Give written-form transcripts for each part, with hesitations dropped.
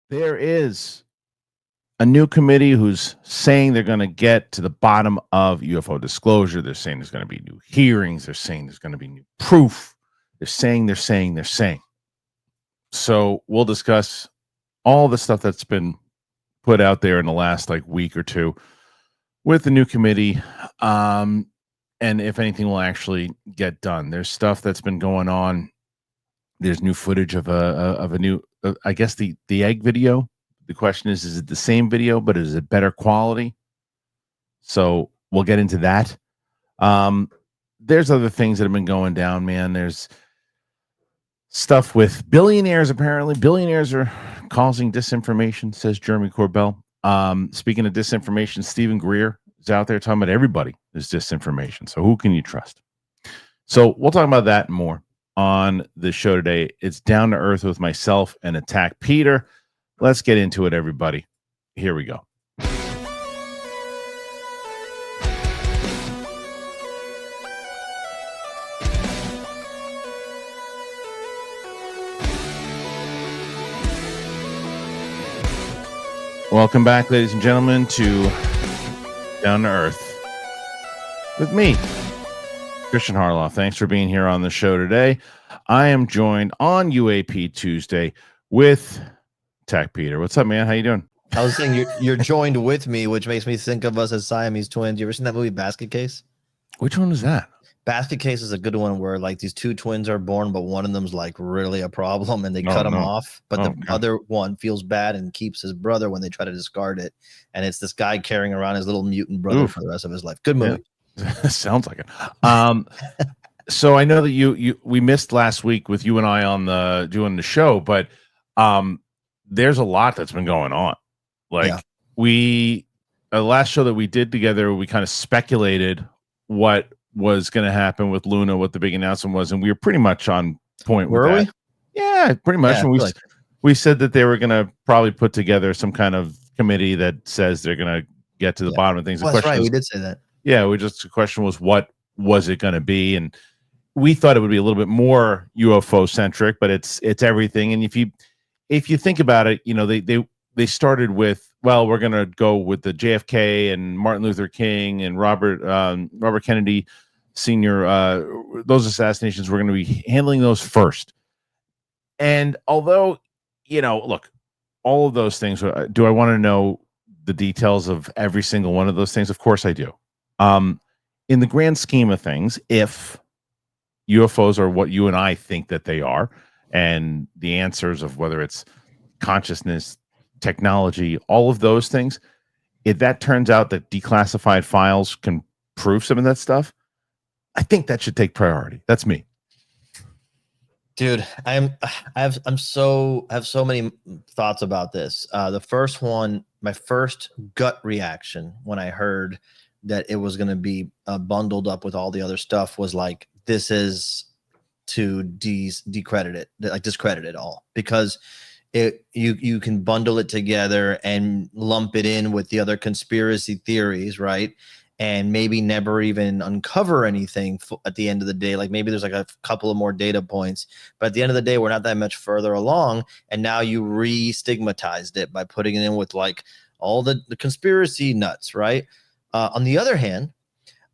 There is a new committee who's saying they're going to get to the bottom of UFO disclosure. They're saying there's going to be new hearings. They're saying there's going to be new proof. They're saying. So we'll discuss all the stuff that's been put out there in the last week or two with the new committee. And if anything will actually get done. There's stuff that's been going on. There's new footage of a new, I guess the egg video. The question is it the same video, but is it better quality? So we'll get into that. There's other things that have been going down, man. There's stuff with billionaires. Apparently, billionaires are causing disinformation, says Jeremy Corbell. Speaking of disinformation, Stephen Greer is out there talking about everybody is disinformation. So who can you trust? So we'll talk about that and more on the show today. It's Down to Earth with myself and Attack Peter. Let's get into it, everybody. Here we go. Welcome back, ladies and gentlemen, to Down to Earth with me, Kristian Harloff. Thanks for being here on the show today. I am joined on UAP Tuesday with Attack Peter. What's up, man? How you doing? I was saying you're joined with me, which makes me think of us as Siamese twins. You ever seen that movie Basket Case? Which one was that? Basket Case is a good one where these two twins are born, but one of them's really a problem and they cut him off. But the other one feels bad and keeps his brother when they try to discard it. And it's this guy carrying around his little mutant brother for the rest of his life. Good movie. Yeah. Sounds like it. So I know that we missed last week with you and I on doing the show, but there's a lot that's been going on. The last show that we did together, we kind of speculated what was going to happen with Luna, what the big announcement was, and we were pretty much on point with that. Were we? Yeah, pretty much. Yeah, and we said that they were going to probably put together some kind of committee that says they're going to get to the bottom of things. Well, that's right. We did say that. Yeah, the question was, what was it going to be? And we thought it would be a little bit more UFO centric, but it's everything. And if you think about it, they started with, well, we're going to go with the JFK and Martin Luther King and Robert Kennedy Sr. Those assassinations, we're going to be handling those first. And although, look, all of those things, do I want to know the details of every single one of those things? Of course I do. In the grand scheme of things, if UFOs are what you and I think that they are, and the answers of whether it's consciousness, technology, all of those things, if that turns out that declassified files can prove some of that stuff, I think that should take priority. That's me. Dude, I have so many thoughts about this. The first one, my first gut reaction when I heard that it was going to be bundled up with all the other stuff was this is to discredit it all, because you can bundle it together and lump it in with the other conspiracy theories, right? And maybe never even uncover anything at the end of the day. Maybe there's a couple of more data points, but at the end of the day, we're not that much further along. And now you re-stigmatized it by putting it in with all the conspiracy nuts, right? On the other hand,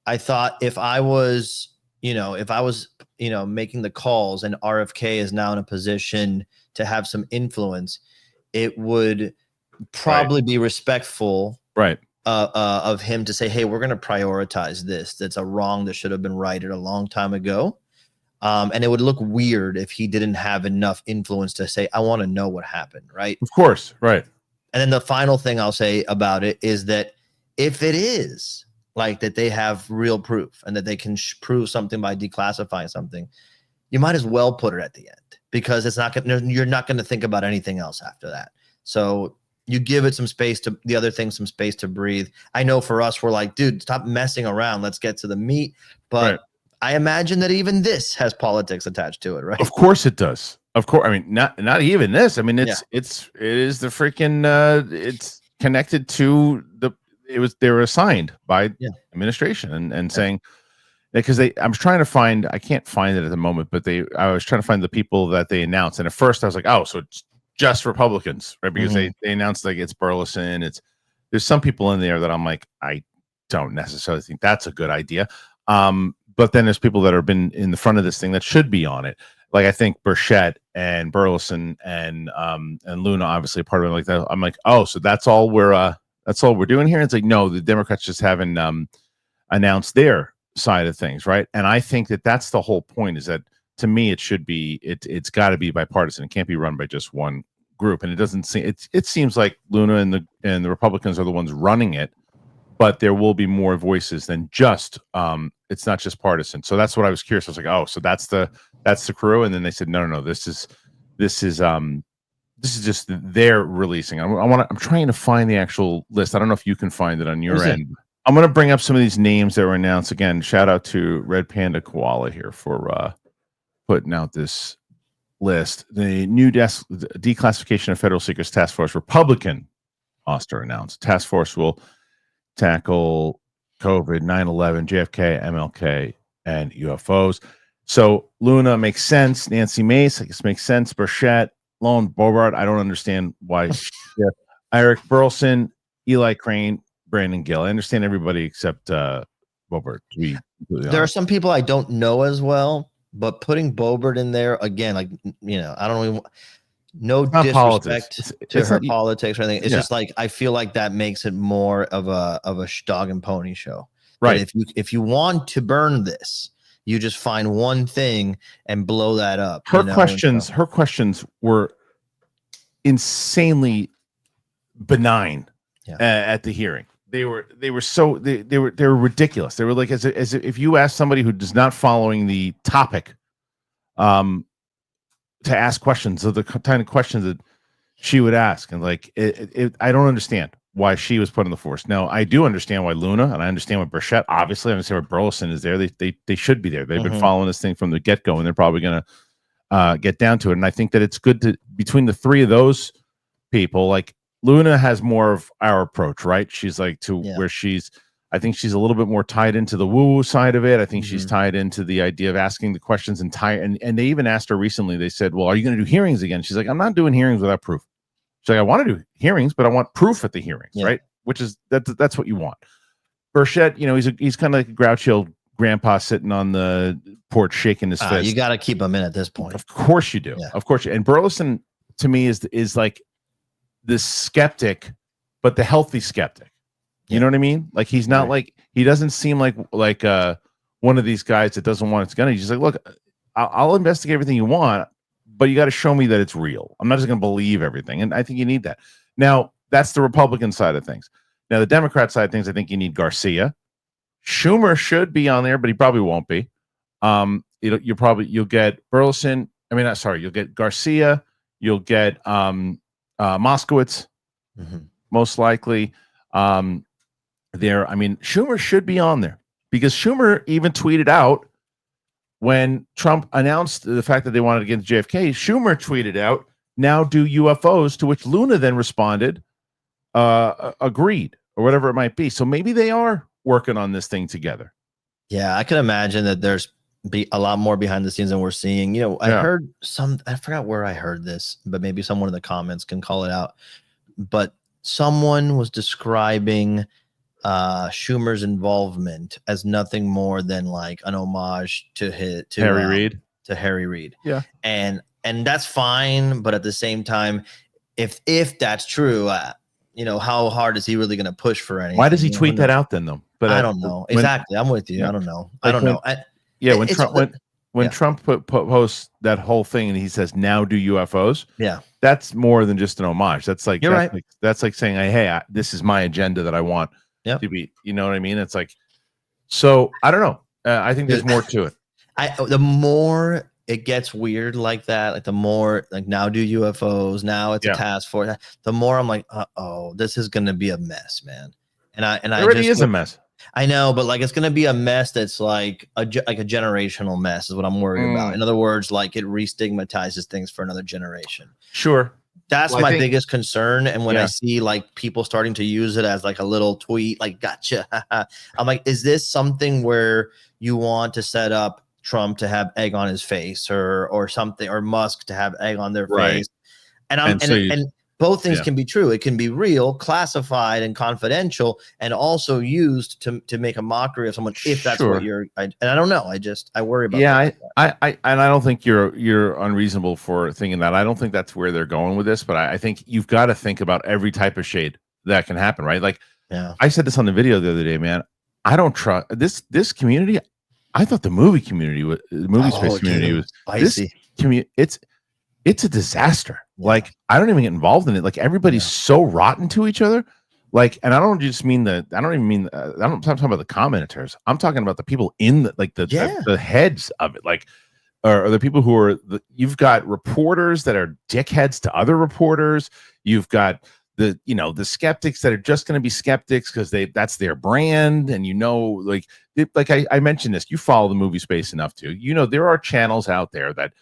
I thought if I was making the calls and RFK is now in a position to have some influence, it would probably be respectful, right, of him to say, hey, we're going to prioritize this. That's a wrong that should have been righted a long time ago. And it would look weird if he didn't have enough influence to say, I want to know what happened, right? Of course, right. And then the final thing I'll say about it is that if it is that they have real proof and that they can prove something by declassifying something, you might as well put it at the end, because you're not going to think about anything else after that. So you give it some space to the other things, some space to breathe. I know for us, we're dude, stop messing around. Let's get to the meat. But right. I imagine that even this has politics attached to it, right? Of course it does. Of course. I mean, not even this. I mean, it is the freaking, it's connected to they were assigned by administration and saying, because I'm trying to find, I can't find it at the moment, but I was trying to find the people that they announced. And at first I was like, oh, so it's just Republicans, right? Because Mhm. they announced like it's Burleson. There's some people in there that I'm like, I don't necessarily think that's a good idea. But then there's people that have been in the front of this thing that should be on it. Like I think Burchett and Burleson and Luna obviously part of it like that. I'm like, oh, so that's all we're doing here. And it's like, no, the Democrats just haven't announced their side of things, right? And I think that that's the whole point. Is that to me, it's got to be bipartisan. It can't be run by just one group. And it doesn't seem it seems like Luna and the Republicans are the ones running it, but there will be more voices than just it's not just partisan. So that's what I was curious. I was like, oh, so that's the crew. And then they said, no, this is just they're releasing. I'm trying to find the actual list. I don't know if you can find it on your end. I'm going to bring up some of these names that were announced. Again, shout out to Red Panda Koala here for putting out this list. The new declassification of federal secrets task force, Republican Oster announced. Task force will tackle COVID, 9/11, JFK, MLK, and UFOs. So Luna makes sense. Nancy Mace, I guess, makes sense. Burchett, Lone Bobart, I don't understand why. Eric Burleson, Eli Crane, Brandon Gill. I understand everybody except Bobart. There are some people I don't know as well, but putting Bobart in there again, like, I don't even. No disrespect to her politics or anything. It's just like I feel like that makes it more of a dog and pony show. Right. But if you want to burn this, you just find one thing and blow that up. Her questions were insanely benign at the hearing. They were ridiculous. They were like as if you ask somebody who is not following the topic, to ask questions of the kind of questions that she would ask. And like, I don't understand why she was put in the force. Now, I do understand why Luna, and I understand why Burchett, obviously, I understand why Burleson is there. They should be there. They've been following this thing from the get-go, and they're probably going to get down to it. And I think that it's good to, between the three of those people, like Luna has more of our approach, right? She's like where I think she's a little bit more tied into the woo-woo side of it. I think she's tied into the idea of asking the questions and they even asked her recently, they said, well, are you going to do hearings again? She's like, I'm not doing hearings without proof. She's like, I want to do hearings, but I want proof at the hearings, right? Which is, that's what you want. Burchett, he's kind of like a grouchy old grandpa sitting on the porch shaking his fist. You got to keep him in at this point. Of course you do. Yeah. Of course. And Burleson, to me, is like the skeptic, but the healthy skeptic. You know what I mean? Like he's not like, he doesn't seem like one of these guys that doesn't want it's gonna. He's just like, look, I'll investigate everything you want, but you got to show me that it's real. I'm not just gonna believe everything, and I think you need that. Now that's the Republican side of things. Now the Democrat side of things, I think you need Garcia. Schumer should be on there, but he probably won't be. You'll get Burleson. You'll get Garcia. You'll get Moskowitz, most likely. Schumer should be on there because Schumer even tweeted out when Trump announced the fact that they wanted to get JFK. Schumer tweeted out, "Now do UFOs," to which Luna then responded, agreed, or whatever it might be. So maybe they are working on this thing together. Yeah, I can imagine that there's a lot more behind the scenes than we're seeing. I heard I forgot where I heard this, but maybe someone in the comments can call it out. But someone was describing Schumer's involvement as nothing more than like an homage to Harry Reid. To Harry Reid. Yeah. And that's fine, but at the same time, if that's true, how hard is he really going to push for anything? Why does he tweet that out then, though? But I don't know. Exactly. I'm with you. Yeah. I don't know. Like I don't know. When Trump posts that whole thing and he says, "Now do UFOs," that's more than just an homage. That's like that's like saying, "Hey, this is my agenda that I want to be." You know what I mean? It's like, so I don't know. I think there's more to it. The more it gets weird like that, like the more like now do UFOs, now it's a task force. The more I'm like, this is gonna be a mess, man. And it already is a mess. I know, but like it's gonna be a mess that's like a generational mess is what I'm worried about. In other words, like it re-stigmatizes things for another generation. Sure. That's my biggest concern. And when I see like people starting to use it as like a little tweet, like gotcha, I'm like, is this something where you want to set up Trump to have egg on his face or something, or Musk to have egg on their face? And both things can be true. It can be real, classified, and confidential, and also used to make a mockery of someone. If that's what you're, and I don't know. I worry about. Yeah, I don't think you're unreasonable for thinking that. I don't think that's where they're going with this, but I think you've got to think about every type of shade that can happen, right? Like, I said this on the video the other day, man. I don't trust this community. I thought the movie community was the movie space community was spicy. It's a disaster. Like, I don't even get involved in it. Like, everybody's so rotten to each other. Like, and I don't just mean I'm talking about the commenters. I'm talking about the people in the heads of it. Like, or the people who are you've got reporters that are dickheads to other reporters. You've got the skeptics that are just going to be skeptics because that's their brand. And I mentioned this, you follow the movie space enough to, there are channels out there that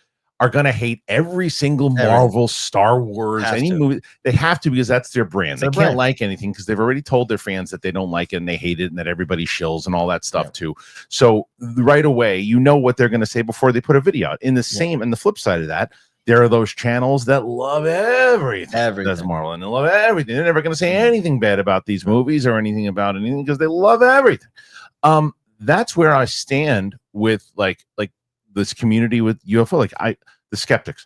are going to hate every single Marvel, Star Wars, any movie. They have to, because that's their brand. They can't like anything because they've already told their fans that they don't like it and they hate it and that everybody shills and all that stuff too. So right away, what they're going to say before they put a video out. And the flip side of that, there are those channels that love everything. That's Marvel, and they love everything. They're never going to say anything bad about these movies or anything about anything because they love everything. That's where I stand with like this community with UFO, the skeptics.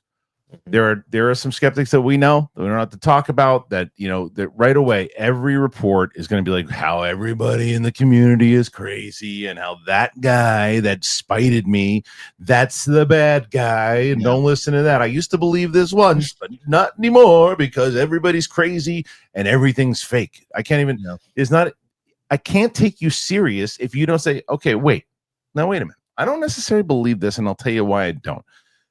There are some skeptics that we know that we don't have to talk about that, that right away, every report is going to be like how everybody in the community is crazy and how that guy that spited me, that's the bad guy. And don't listen to that. I used to believe this once, but not anymore because everybody's crazy and everything's fake. I can't even, I can't take you serious if you don't say, okay, wait a minute. I don't necessarily believe this, and I'll tell you why I don't.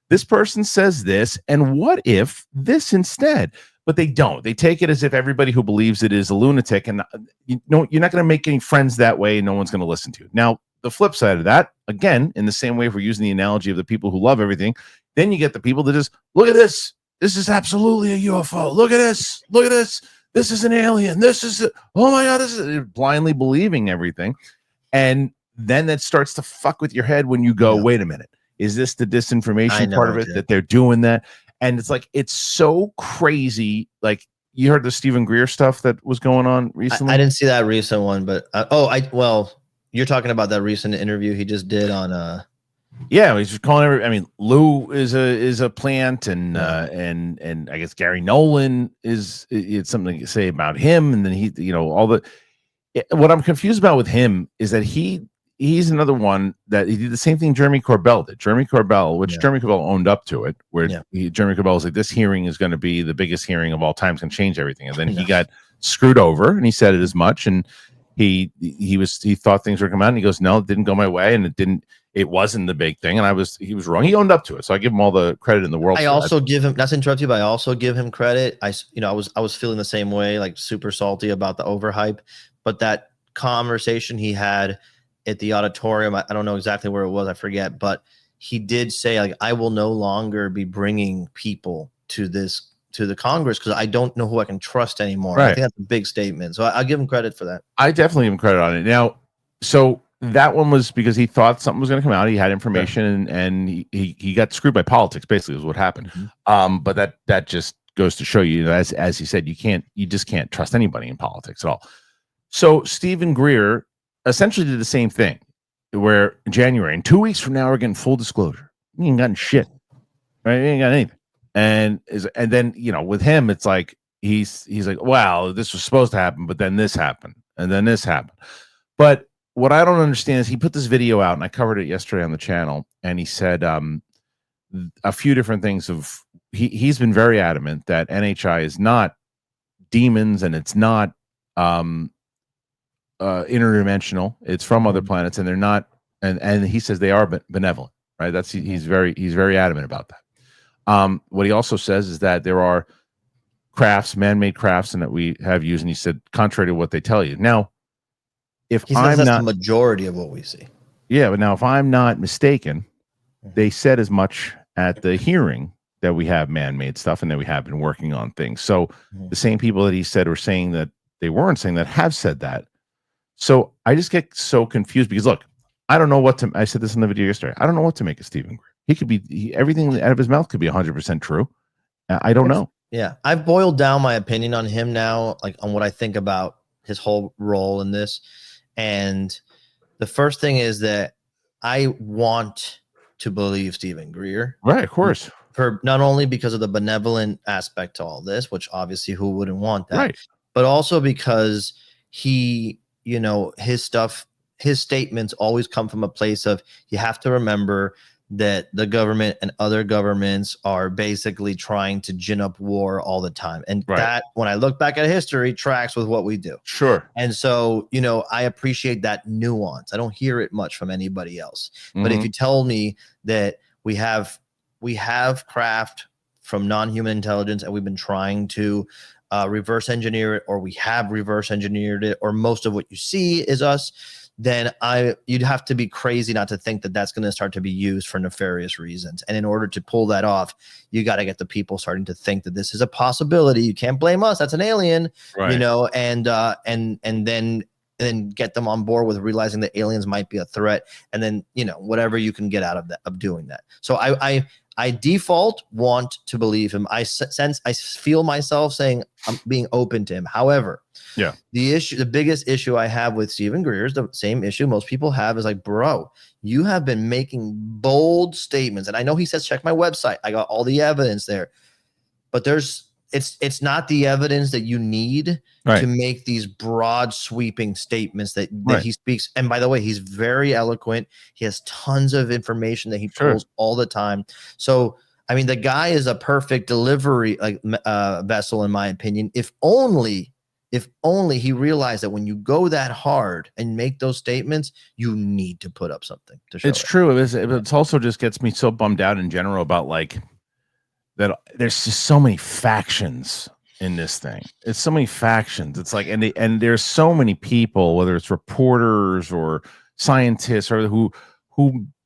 This person says this, and what if this instead? But they don't. They take it as if everybody who believes it is a lunatic, and you're not going to make any friends that way. No one's going to listen to you. Now, the flip side of that, again, in the same way, if we're using the analogy of the people who love everything, then you get the people that just, look at this. This is absolutely a UFO. Look at this. Look at this. This is an alien. This is, oh my God, this is blindly believing everything. And then that starts to fuck with your head when you go, wait a minute. Is this the disinformation part of it that they're doing that? And it's like, it's so crazy. Like, you heard the Stephen Greer stuff that was going on recently? I didn't see that recent one, but you're talking about that recent interview he just did on he's just calling Lou is a plant, and I guess Gary Nolan it's something to say about him, and then what I'm confused about with him is that he's another one that he did the same thing Jeremy Corbell did. Jeremy Corbell owned up to it, where Jeremy Corbell was like, this hearing is going to be the biggest hearing of all time, it's going to change everything. And then he got screwed over, and he said it as much. And he thought things were coming out, and he goes, no, it didn't go my way, and it wasn't the big thing. And he was wrong. He owned up to it. So I give him all the credit in the world. I also give him, not to interrupt you, but I also give him credit. I was feeling the same way, like super salty about the overhype, but that conversation he had at the auditorium, I don't know exactly where it was, I forget, but he did say, like, I will no longer be bringing people to the Congress because I don't know who I can trust anymore. Right. I think that's a big statement. So I'll give him credit for that. I definitely give him credit on it. Now, so that one was because he thought something was going to come out. He had information, and he got screwed by politics, basically, is what happened. But that just goes to show you, as he said, you just can't trust anybody in politics at all. So Stephen Greer essentially did the same thing, where in January, and 2 weeks from now, we're getting full disclosure. He ain't gotten shit, right? He ain't got anything. And then, with him, it's like, he's like, wow, this was supposed to happen, but then this happened, and then this happened. But what I don't understand is he put this video out, and I covered it yesterday on the channel, and he said a few different things he's been very adamant that NHI is not demons, and it's not interdimensional. It's from other planets, and they're not, and he says they are benevolent, right? He's very adamant about that. What he also says is that there are crafts, man-made crafts, and that we have used, and he said, contrary to what they tell you. Now, if I'm not the majority of what we see. Yeah, but now if I'm not mistaken, they said as much at the hearing that we have man-made stuff and that we have been working on things. So the same people that he said were saying that they weren't saying that have said that. So I just get so confused because, look, I don't know what to, I said this in the video yesterday. I don't know what to make of Stephen Greer. He could be, everything out of his mouth could be 100% true. I don't know. Yeah, I've boiled down my opinion on him now, like on what I think about his whole role in this. And the first thing is that I want to believe Stephen Greer. Right, of course. For not only because of the benevolent aspect to all this, which obviously who wouldn't want that, Right. but also because he, you know, his statements always come from a place of, you have to remember that the government and other governments are basically trying to gin up war all the time. And Right. that, when I look back at history, tracks with what we do. Sure. And so, you know, I appreciate that nuance. I don't hear it much from anybody else. But if you tell me that we have craft from non-human intelligence and we've been trying to reverse engineer it, or we have reverse engineered it, or most of what you see is us, then you'd have to be crazy not to think that that's going to start to be used for nefarious reasons. And in order to pull that off, you got to get the people starting to think that this is a possibility. You can't blame us. That's an alien, right. You know, and then get them on board with realizing that aliens might be a threat. And then, you know, whatever you can get out of that, of doing that. So I default want to believe him. I feel myself saying I'm being open to him. However, yeah, the biggest issue I have with Stephen Greer is the same issue most people have, is like, bro, you have been making bold statements. And I know he says, check my website. I got all the evidence there, but it's not the evidence that you need to make these broad sweeping statements that he speaks. And by the way, he's very eloquent. He has tons of information that he pulls all the time. So, I mean, the guy is a perfect delivery vessel, in my opinion. If only he realized that when you go that hard and make those statements, you need to put up something to show. It's true. It's also just gets me so bummed out in general about like that. There's just so many factions in this thing. It's so many factions. It's like, and there's so many people, whether it's reporters or scientists, or who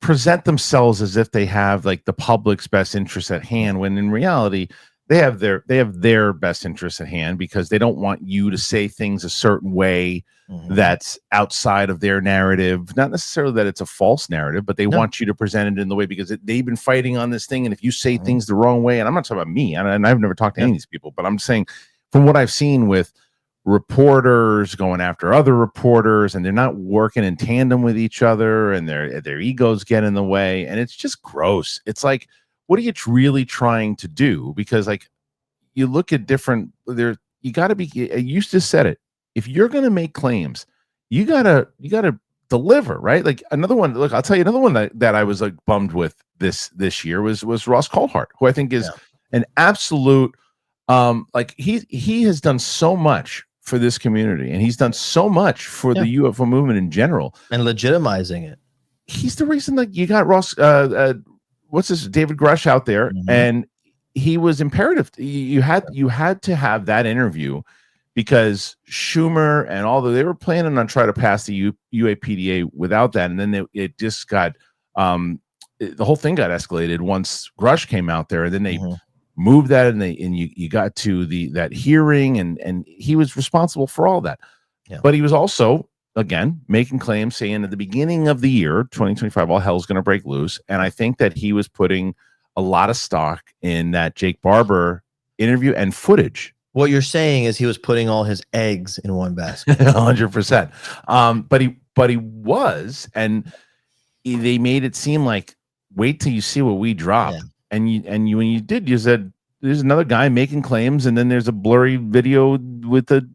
present themselves as if they have like the public's best interest at hand, when in reality they have their best interests at hand, because they don't want you to say things a certain way that's outside of their narrative. Not necessarily that it's a false narrative, but they want you to present it in the way, because they've been fighting on this thing. And if you say things the wrong way, and I'm not talking about me, and I've never talked to any of these people, but I'm saying from what I've seen with reporters going after other reporters, and they're not working in tandem with each other, and their egos get in the way, and it's just gross. It's like, what are you really trying to do? Because like, you look at different you got to be, you just said it, if you're going to make claims, you gotta deliver, right? Like another one, look, I'll tell you another one that I was like bummed with this year was Ross Coulthart, who I think is an absolute like he has done so much for this community, and he's done so much for the UFO movement in general, and legitimizing it. He's the reason that you got Ross David Grush out there, and he was imperative. You had to have that interview, because Schumer and they were planning on trying to pass the UAPDA without that, and then it just got the whole thing got escalated once Grush came out there, and then they moved that, and you got to that hearing, and he was responsible for all that. But he was also, again, making claims, saying at the beginning of the year 2025 all hell's going to break loose, and I think that he was putting a lot of stock in that Jake Barber interview and footage. What you're saying is he was putting all his eggs in one basket. 100%. But he was, and they made it seem like, wait till you see what we drop. And you when you did, you said there's another guy making claims, and then there's a blurry video with the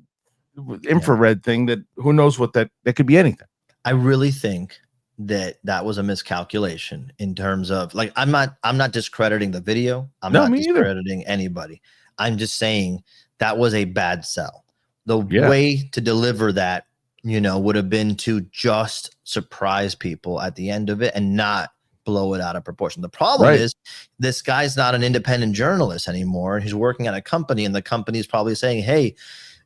infrared thing that who knows what that could be anything. I really think that was a miscalculation in terms of, like, I'm not discrediting the video. I'm not discrediting anybody. I'm just saying that was a bad sell. The way to deliver that, would have been to just surprise people at the end of it and not blow it out of proportion. The problem is this guy's not an independent journalist anymore. He's working at a company, and the company's probably saying, hey,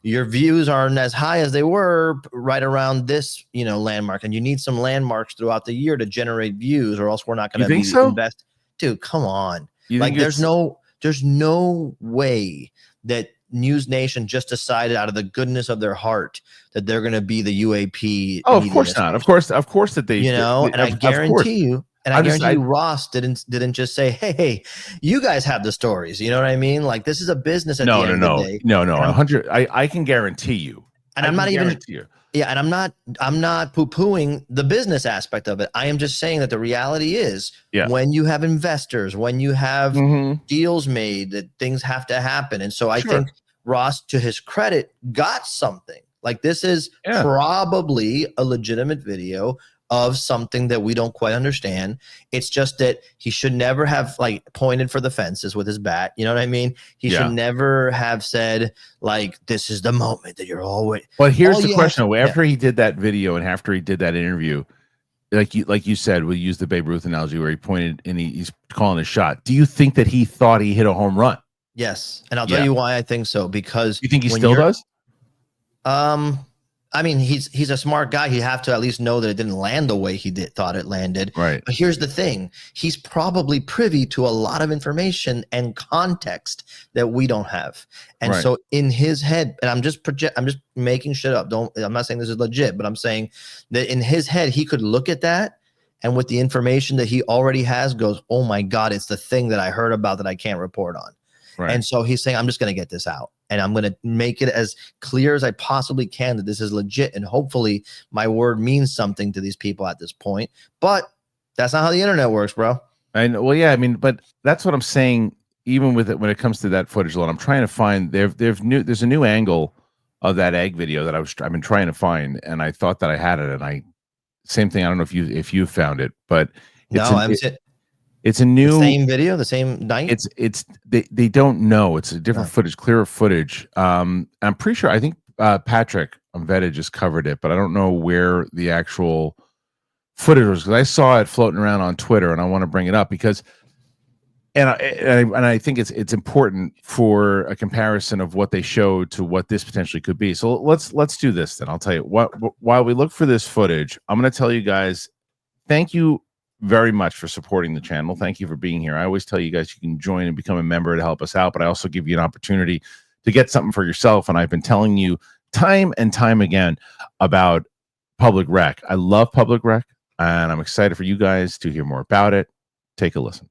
your views aren't as high as they were right around this, landmark, and you need some landmarks throughout the year to generate views, or else we're not going to invest. Dude, come on. Like, there's no way that News Nation just decided out of the goodness of their heart that they're going to be the UAP. Oh, of course not. Of course that they, and I guarantee you, And I guarantee you Ross didn't just say, hey, you guys have the stories. You know what I mean? Like, this is a business at the end of the day. No, 100. I can guarantee you. And I'm not even, yeah, and I'm not poo-pooing the business aspect of it. I am just saying that the reality is when you have investors, when you have deals made, that things have to happen. And so I think Ross, to his credit, got something. Like, this is probably a legitimate video of something that we don't quite understand. It's just that he should never have like pointed for the fences with his bat. You know what I mean? He should never have said like, this is the moment that you're all waiting. But here's the question. After he did that video and after he did that interview, like you said, we use the Babe Ruth analogy where he pointed and he's calling a shot. Do you think that he thought he hit a home run? Yes. And I'll tell you why I think so. Because you think he still does? I mean, he's a smart guy. He'd have to at least know that it didn't land the way he thought it landed. Right. But here's the thing. He's probably privy to a lot of information and context that we don't have. And so in his head, and I'm just making shit up. I'm not saying this is legit, but I'm saying that in his head, he could look at that and with the information that he already has goes, oh my God, it's the thing that I heard about that I can't report on. Right. And so he's saying, I'm just going to get this out and I'm going to make it as clear as I possibly can that this is legit. And hopefully my word means something to these people at this point. But that's not how the internet works, bro. I know. Well, yeah, I mean, but that's what I'm saying. Even with it, when it comes to that footage alone, I'm trying to find there's a new angle of that egg video that I've been trying to find. And I thought that I had it. And same thing. I don't know if you found it, but it's a new same video, the same night. They don't know. It's a different footage, clearer footage. I'm pretty sure. I think Patrick Vetta just covered it, but I don't know where the actual footage was because I saw it floating around on Twitter, and I want to bring it up because, and I think it's important for a comparison of what they showed to what this potentially could be. So let's do this then. I'll tell you what. While we look for this footage, I'm going to tell you guys, thank you very much for supporting the channel. Thank you for being here. I always tell you guys you can join and become a member to help us out, but I also give you an opportunity to get something for yourself. And I've been telling you time and time again about Public Rec. I love Public Rec, and I'm excited for you guys to hear more about it. Take a listen.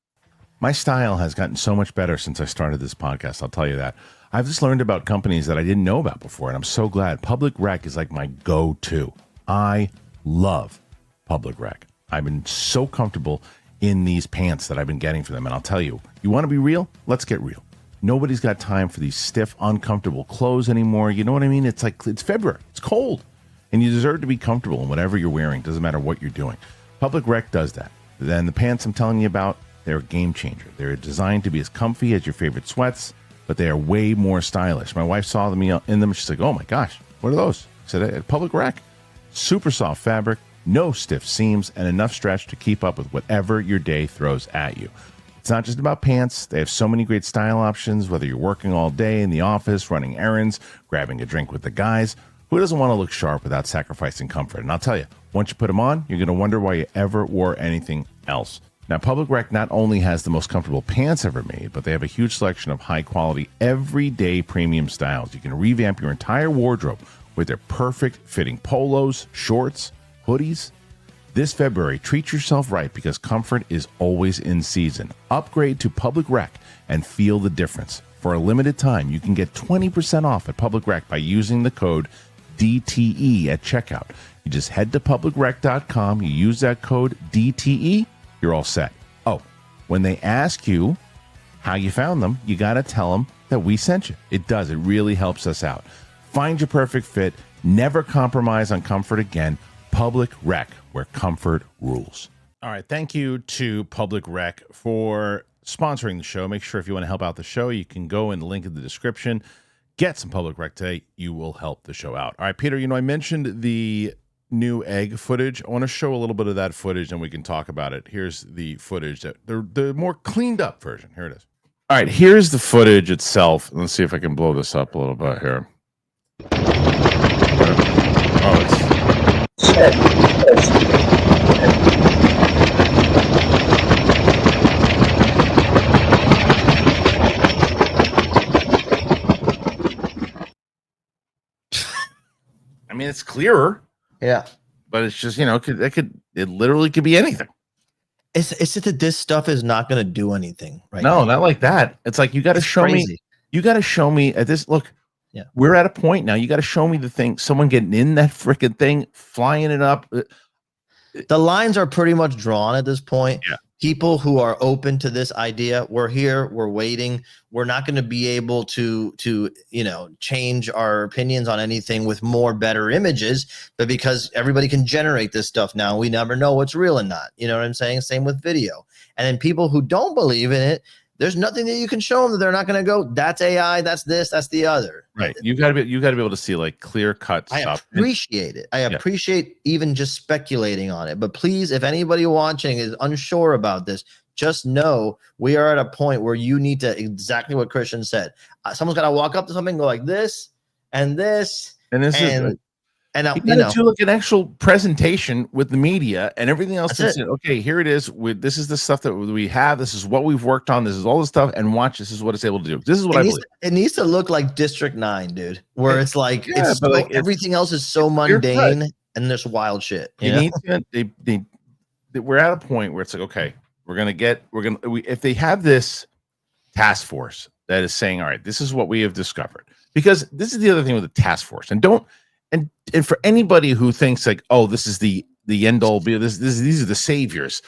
My style has gotten so much better since I started this podcast. I'll tell you that. I've just learned about companies that I didn't know about before, and I'm so glad. Public Rec is like my go-to. I love Public Rec. I've been so comfortable in these pants that I've been getting for them. And I'll tell you, you want to be real? Let's get real. Nobody's got time for these stiff, uncomfortable clothes anymore. You know what I mean? It's like, it's February. It's cold. And you deserve to be comfortable in whatever you're wearing. Doesn't matter what you're doing. Public Rec does that. Then the pants I'm telling you about, they're a game changer. They're designed to be as comfy as your favorite sweats, but they are way more stylish. My wife saw them in them. She's like, oh my gosh, what are those? I said, at Public Rec. Super soft fabric. No stiff seams, and enough stretch to keep up with whatever your day throws at you. It's not just about pants. They have so many great style options, whether you're working all day in the office, running errands, grabbing a drink with the guys. Who doesn't want to look sharp without sacrificing comfort? And I'll tell you, once you put them on, you're going to wonder why you ever wore anything else. Now, Public Rec not only has the most comfortable pants ever made, but they have a huge selection of high-quality, everyday premium styles. You can revamp your entire wardrobe with their perfect fitting polos, shorts, hoodies. This February, treat yourself right because comfort is always in season. Upgrade to Public Rec and feel the difference. For a limited time, you can get 20% off at Public Rec by using the code DTE at checkout. You just head to publicrec.com, you use that code DTE, you're all set. Oh, when they ask you how you found them, you got to tell them that we sent you. It does. It really helps us out. Find your perfect fit. Never compromise on comfort again. Public Rec, where comfort rules. All right. Thank you to Public Rec for sponsoring the show. Make sure if you want to help out the show, you can go in the link in the description. Get some Public Rec today. You will help the show out. All right, Peter, I mentioned the new egg footage. I want to show a little bit of that footage and we can talk about it. Here's the footage, the more cleaned up version. Here it is. All right, here's the footage itself. Let's see if I can blow this up a little bit here. Oh, it's... I mean, it's clearer. Yeah. But it's just, it literally could be anything. It's just that this stuff is not going to do anything right No, now. not like that. It's like you got to show me. You got to show me at this. Look, we're at a point now. You got to show me the thing. Someone getting in that freaking thing, flying it up. The lines are pretty much drawn at this point. Yeah. People who are open to this idea, we're here, we're waiting. We're not going to be able to change our opinions on anything with more better images, but because everybody can generate this stuff now, we never know what's real and not. You know what I'm saying? Same with video. And then people who don't believe in it, there's nothing that you can show them that they're not going to go, that's AI, that's this, that's the other. Right. You got to be able to see like clear cut stuff. I appreciate it. I appreciate even just speculating on it. But please, if anybody watching is unsure about this, just know we are at a point where you need to, exactly what Kristian said. Someone's got to walk up to something and go like this and this. And this is do like an actual presentation with the media and everything else. Okay, here it is. This is the stuff that we have. This is what we've worked on. This is all the stuff. And watch, this is what it's able to do. This is what I believe. It needs to look like District 9, dude, where it's like everything else is so mundane and there's wild shit. We're at a point where it's like, okay, if they have this task force that is saying, all right, this is what we have discovered, because this is the other thing with the task force, and for anybody who thinks like, oh, this is the end all be, these are the saviors,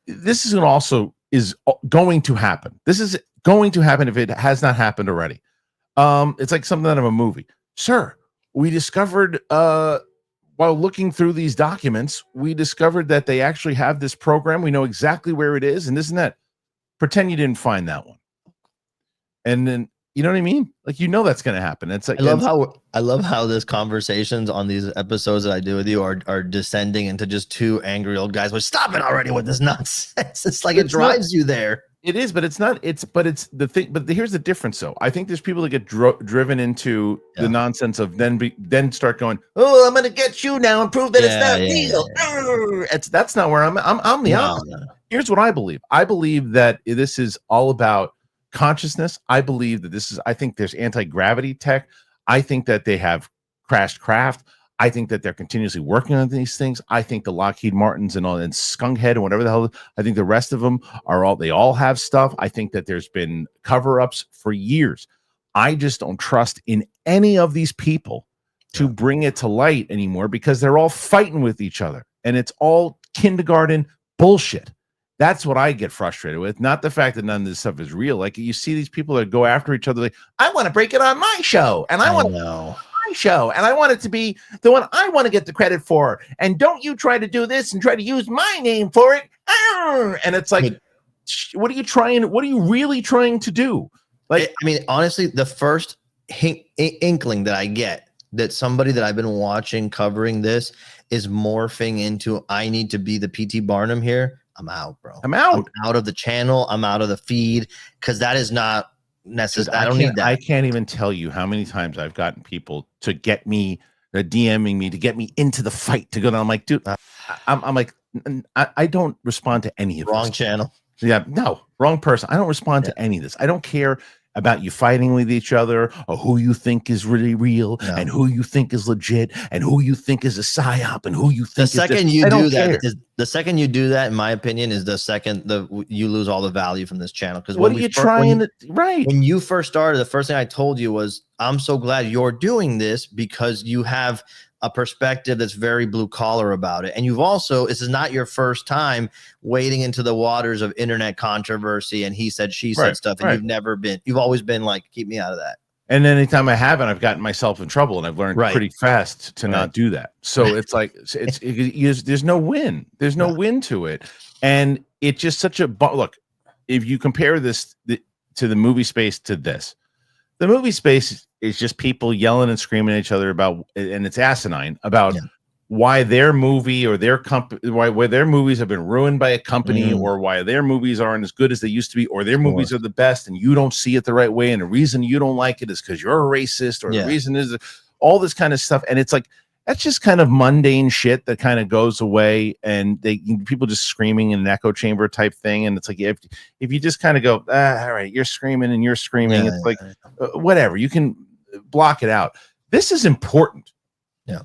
this is going to happen. This is going to happen if it has not happened already. It's like something out of a movie. Sir, we discovered while looking through these documents, we discovered that they actually have this program. We know exactly where it is, and this and that. Pretend you didn't find that one, and then. You know what I mean? Like, that's going to happen. It's like I love how this conversations on these episodes that I do with you are descending into just two angry old guys. Well, stop it already with this nonsense. It's like it drives you there. It is, but it's not. It's the thing. But here's the difference, though. I think there's people that get driven into the nonsense of then start going, oh, I'm going to get you now and prove that it's not real. That's not where I'm the opposite. No. Here's what I believe. I believe that this is all about consciousness. I believe that I think there's anti-gravity tech. I think that they have crashed craft. I think that they're continuously working on these things. I think the Lockheed Martins and Skunkhead and whatever the hell, I think the rest of them they all have stuff. I think that there's been cover-ups for years. I just don't trust in any of these people to bring it to light anymore, because they're all fighting with each other and it's all kindergarten bullshit. That's what I get frustrated with, not the fact that none of this stuff is real. Like, you see these people that go after each other, like, I want to break it on my show, and I want my show, and I want it to be the one I want to get the credit for. And don't you try to do this and try to use my name for it. And it's like, what are you really trying to do? Like, I mean, honestly, the first inkling that I get that somebody that I've been watching covering this is morphing into, I need to be the P.T. Barnum here. I'm out, bro. I'm out of the channel. I'm out of the feed, because that is not necessary. I don't need that. I can't even tell you how many times I've gotten people to get me, DMing me to get me into the fight to go down. I'm like, dude, I'm like, I don't respond to any of this. Wrong channel. Yeah, no, wrong person. I don't respond to any of this. I don't care about you fighting with each other, or who you think is really real, and who you think is legit, and who you think is a psyop, and who you think the second you do that, in my opinion, is the second you lose all the value from this channel. Because what are you trying to right? When you first started, the first thing I told you was, I'm so glad you're doing this, because you have a perspective that's very blue collar about it. And you've also, this is not your first time wading into the waters of internet controversy and he said, she said stuff. And you've always been like, keep me out of that. And anytime I haven't, I've gotten myself in trouble, and I've learned pretty fast to not do that. So it's like, there's no win. There's no win to it. And it's just such a, look, if you compare this to the movie space to this, the movie space is just people yelling and screaming at each other about, and it's asinine, about why their movie or their company, why their movies have been ruined by a company, or why their movies aren't as good as they used to be, or their movies are the best and you don't see it the right way. And the reason you don't like it is because you're a racist, or the reason is all this kind of stuff. And it's like, that's just kind of mundane shit that kind of goes away, and people just screaming in an echo chamber type thing. And it's like, if you just kind of go, all right, you're screaming and you're screaming, it's like, whatever, you can block it out. This is important.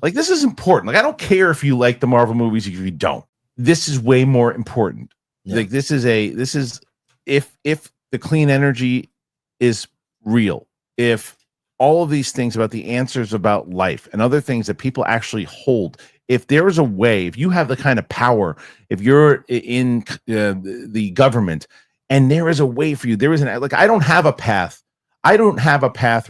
Like, this is important. Like, I don't care if you like the Marvel movies, if you don't. This is way more important. Yeah. Like this is if the clean energy is real, if all of these things about the answers about life and other things that people actually hold, if there is a way, if you have the kind of power, if you're in the government and there is a way for you, there is like, I don't have a path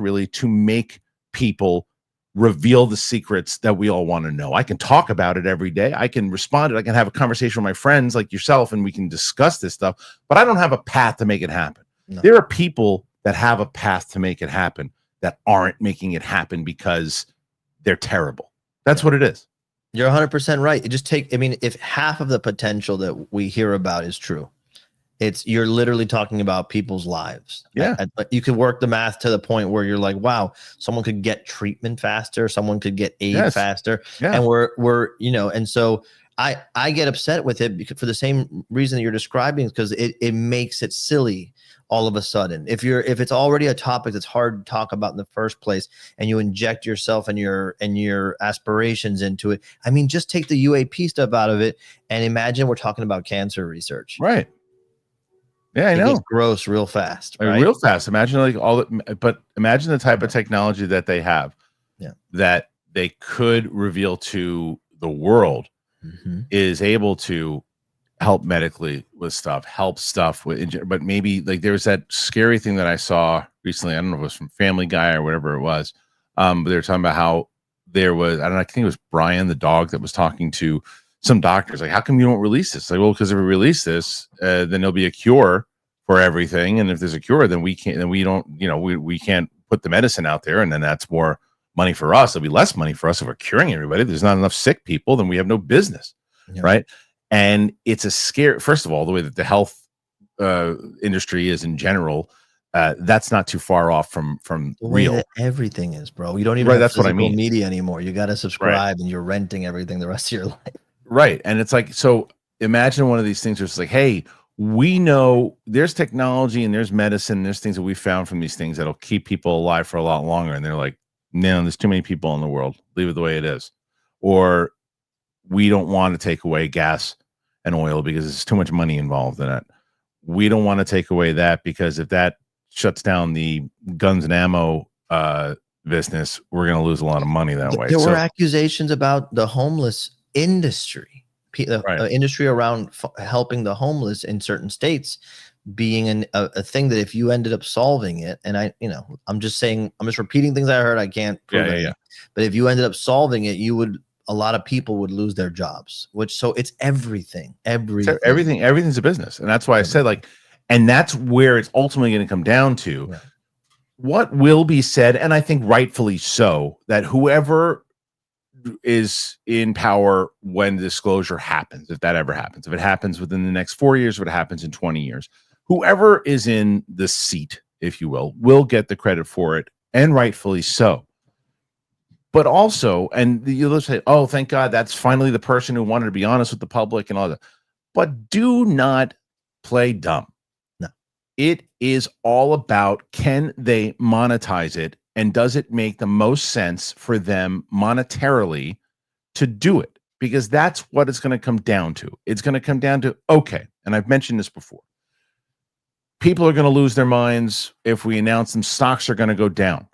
really to make people reveal the secrets that we all want to know. I can talk about it every day. I can respond to it. I can have a conversation with my friends like yourself and we can discuss this stuff, but I don't have a path to make it happen. No. There are people that have a path to make it happen that aren't making it happen because they're terrible. That's what it is. You're 100% right. If half of the potential that we hear about is true, you're literally talking about people's lives. Yeah. You could work the math to the point where you're like, wow, someone could get treatment faster. Someone could get aid faster. Yeah. And we're, and so I get upset with it because for the same reason that you're describing, because it makes it silly all of a sudden. If it's already a topic that's hard to talk about in the first place and you inject yourself and your aspirations into it, I mean, just take the UAP stuff out of it and imagine we're talking about cancer research. Right. Yeah, I know. It gets gross real fast. Right? Real fast. Imagine but imagine the type of technology that they have that they could reveal to the world is able to help medically with stuff, help stuff with, but maybe like there was that scary thing that I saw recently. I don't know if it was from Family Guy or whatever it was. But they were talking about how there was, I don't know, I think it was Brian, the dog, that was talking to some doctors, like, how come you don't release this? Like, well, because if we release this, then there'll be a cure for everything. And if there's a cure, then we can't put the medicine out there. And then that's more money for us. It'll be less money for us if we're curing everybody. If there's not enough sick people, then we have no business. Yeah. Right. And it's a scare. First of all, the way that the health industry is in general, that's not too far off from real. Everything is, bro. You don't even have that's what I mean. Media anymore. You got to subscribe and you're renting everything the rest of your life. Right. And it's like, so imagine one of these things where it's like, hey, we know there's technology and there's medicine, there's things that we found from these things that'll keep people alive for a lot longer. And they're like, no, there's too many people in the world. Leave it the way it is. Or we don't want to take away gas and oil because there's too much money involved in it. We don't want to take away that because if that shuts down the guns and ammo business, we're going to lose a lot of money that way. There were accusations about the homeless industry, industry around helping the homeless in certain states being a thing that if you ended up solving it, and I'm just repeating things I heard, I can't prove it. But if you ended up solving it, a lot of people would lose their jobs, so it's everything. Everything's a business. And that's why I said, like, and that's where it's ultimately going to come down to what will be said. And I think rightfully so, that whoever is in power when disclosure happens, if that ever happens, if it happens within the next 4 years, if it happens in 20 years, whoever is in the seat, if you will get the credit for it, and rightfully so. But also, and you'll say, oh, thank God, that's finally the person who wanted to be honest with the public and all that. But do not play dumb. No. It is all about, can they monetize it? And does it make the most sense for them monetarily to do it? Because that's what it's going to come down to. It's going to come down to, okay, and I've mentioned this before. People are going to lose their minds if we announce them. Stocks are going to go down.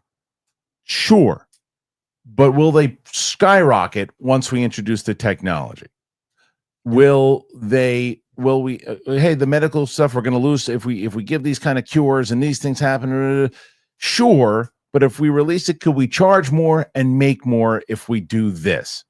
Sure. But will they skyrocket once we introduce the technology? Will we, hey, the medical stuff we're going to lose if we give these kind of cures and these things happen? Sure. But if we release it, could we charge more and make more if we do this?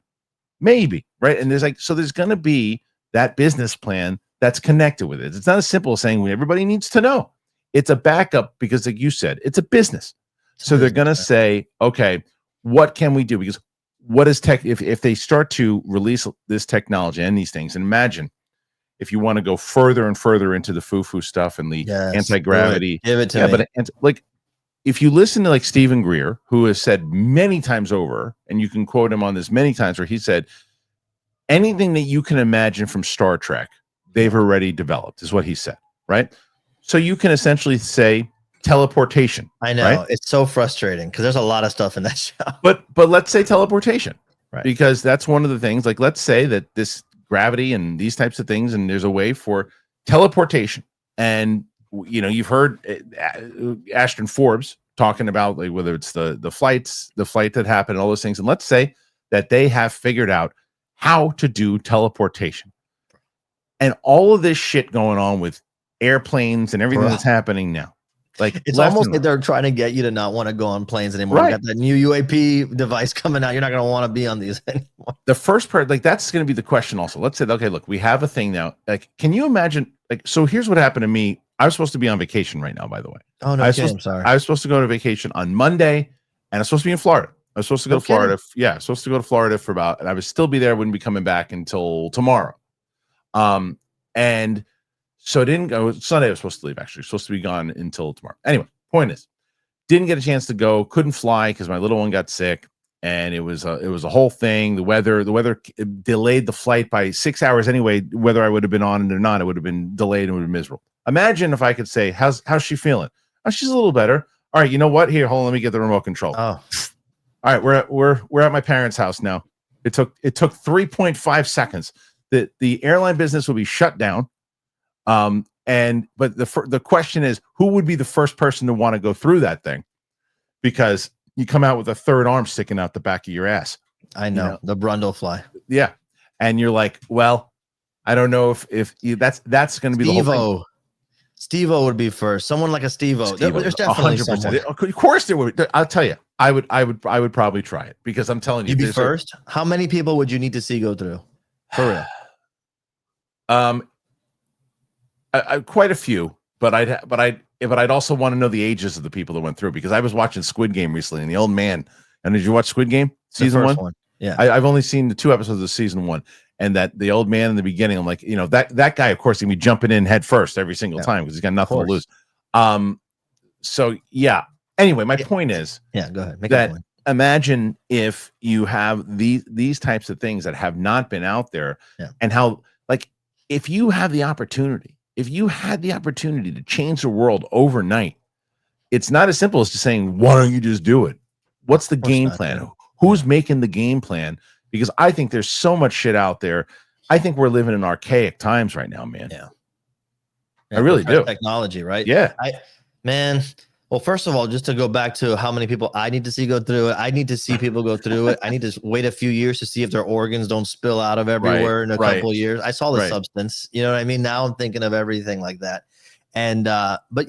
Maybe, right? And there's going to be that business plan that's connected with it. It's not as simple as saying everybody needs to know. It's a backup because, like you said, it's a business. So they're going to say, okay, what can we do? Because what is tech? If they start to release this technology and these things, and imagine if you want to go further and further into the foo-foo stuff and the anti-gravity. Give it to me. But like, if you listen to like Stephen Greer, who has said many times over, and you can quote him on this many times, where he said, anything that you can imagine from Star Trek, they've already developed, is what he said, right? So you can essentially say teleportation. I know, right? It's so frustrating because there's a lot of stuff in that show. But let's say teleportation, right? Because that's one of the things. Like, let's say that this gravity and these types of things, and there's a way for teleportation. And you've heard Ashton Forbes talking about like whether it's the flight that happened, all those things. And let's say that they have figured out how to do teleportation, and all of this shit going on with airplanes and everything that's happening now. Like it's almost like they're trying to get you to not want to go on planes anymore. Right. You got that new UAP device coming out. You're not going to want to be on these anymore. The first part, like that's going to be the question also. Let's say, okay, look, we have a thing now. Like, can you imagine? Like, so here's what happened to me. I was supposed to be on vacation right now, by the way. Oh, no, I'm sorry. I was supposed to go to vacation on Monday, and I was supposed to be in Florida. I was supposed to go to Florida. Yeah, I was supposed to go to Florida for and I would still be there. Wouldn't be coming back until tomorrow. And so I didn't go. Sunday I was supposed to leave, actually. Supposed to be gone until tomorrow. Anyway, point is, didn't get a chance to go. Couldn't fly because my little one got sick, and it was a whole thing. The weather delayed the flight by 6 hours anyway. Whether I would have been on it or not, it would have been delayed and would have been miserable. Imagine if I could say, how's she feeling? Oh, she's a little better. All right, you know what? Here, hold on, let me get the remote control. Oh. All right, we're at my parents' house now. It took 3.5 seconds. The airline business will be shut down. But the question is, who would be the first person to want to go through that thing? Because you come out with a third arm sticking out the back of your ass. I know, the Brundle fly. Yeah, and you're like, well, I don't know if that's going to be the whole thing. Steve-O would be first. Someone like a Steve-O. There's definitely 100%. Of course there would. I'll tell you, I would probably try it because I'm telling you, you'd be first. How many people would you need to see go through? For real. Quite a few, but I'd also want to know the ages of the people that went through, because I was watching Squid Game recently, and the old man. And did you watch Squid Game season one? Yeah, I've only seen the 2 episodes of season 1, and that the old man in the beginning, I'm like, that guy, of course, he'd be jumping in head first every single time because he's got nothing to lose. So yeah. Anyway, my point is, go ahead. Make that point. Imagine if you have these types of things that have not been out there, and how, like, if you had the opportunity to change the world overnight, it's not as simple as just saying, why don't you just do it? What's the game plan? Who's making the game plan? Because I think there's so much shit out there. I think we're living in archaic times right now, man. Yeah. I really do. Technology, right? Yeah. Well, first of all, just to go back to how many people I need to see go through it, I need to see people go through it. I need to wait a few years to see if their organs don't spill out of everywhere in a couple of years. I saw the substance, you know what I mean? Now I'm thinking of everything like that. And, but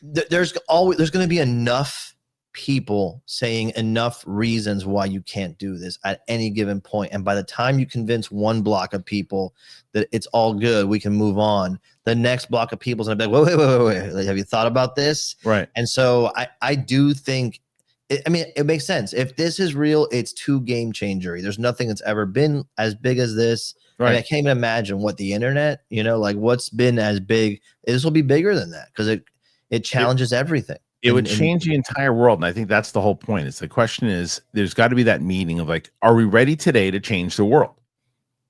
there's going to be enough people saying enough reasons why you can't do this at any given point. And by the time you convince one block of people that it's all good, we can move on, the next block of people is going to be like, wait. Like, have you thought about this? Right. And so I do think, it makes sense. If this is real, it's too game changer. There's nothing that's ever been as big as this. Right. I can't even imagine what the internet, like what's been as big. This will be bigger than that because it challenges everything. It would change the entire world. And I think that's the whole point. It's the question is, there's got to be that meeting of like, are we ready today to change the world?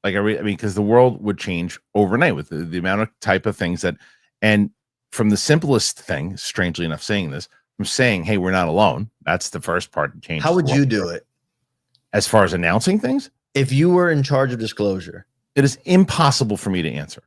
Like, because the world would change overnight with the amount of type of things and from the simplest thing, strangely enough, saying this, from saying, hey, we're not alone. That's the first part to change. How would you do it? As far as announcing things? If you were in charge of disclosure. It is impossible for me to answer.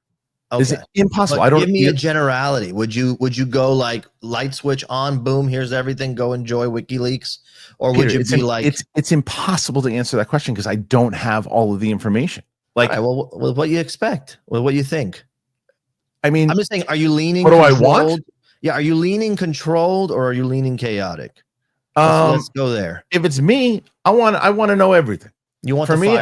Okay. Is it impossible? But give me a generality. Would you go like light switch on, boom, here's everything, go enjoy WikiLeaks? Or would you be like, it's impossible to answer that question because I don't have all of the information. Like, right, well, what you expect? Well, what you think? I mean, I'm just saying, are you leaning? What do I want? Yeah, are you leaning controlled or are you leaning chaotic? Let's go there. If it's me, I want to know everything. You want for me,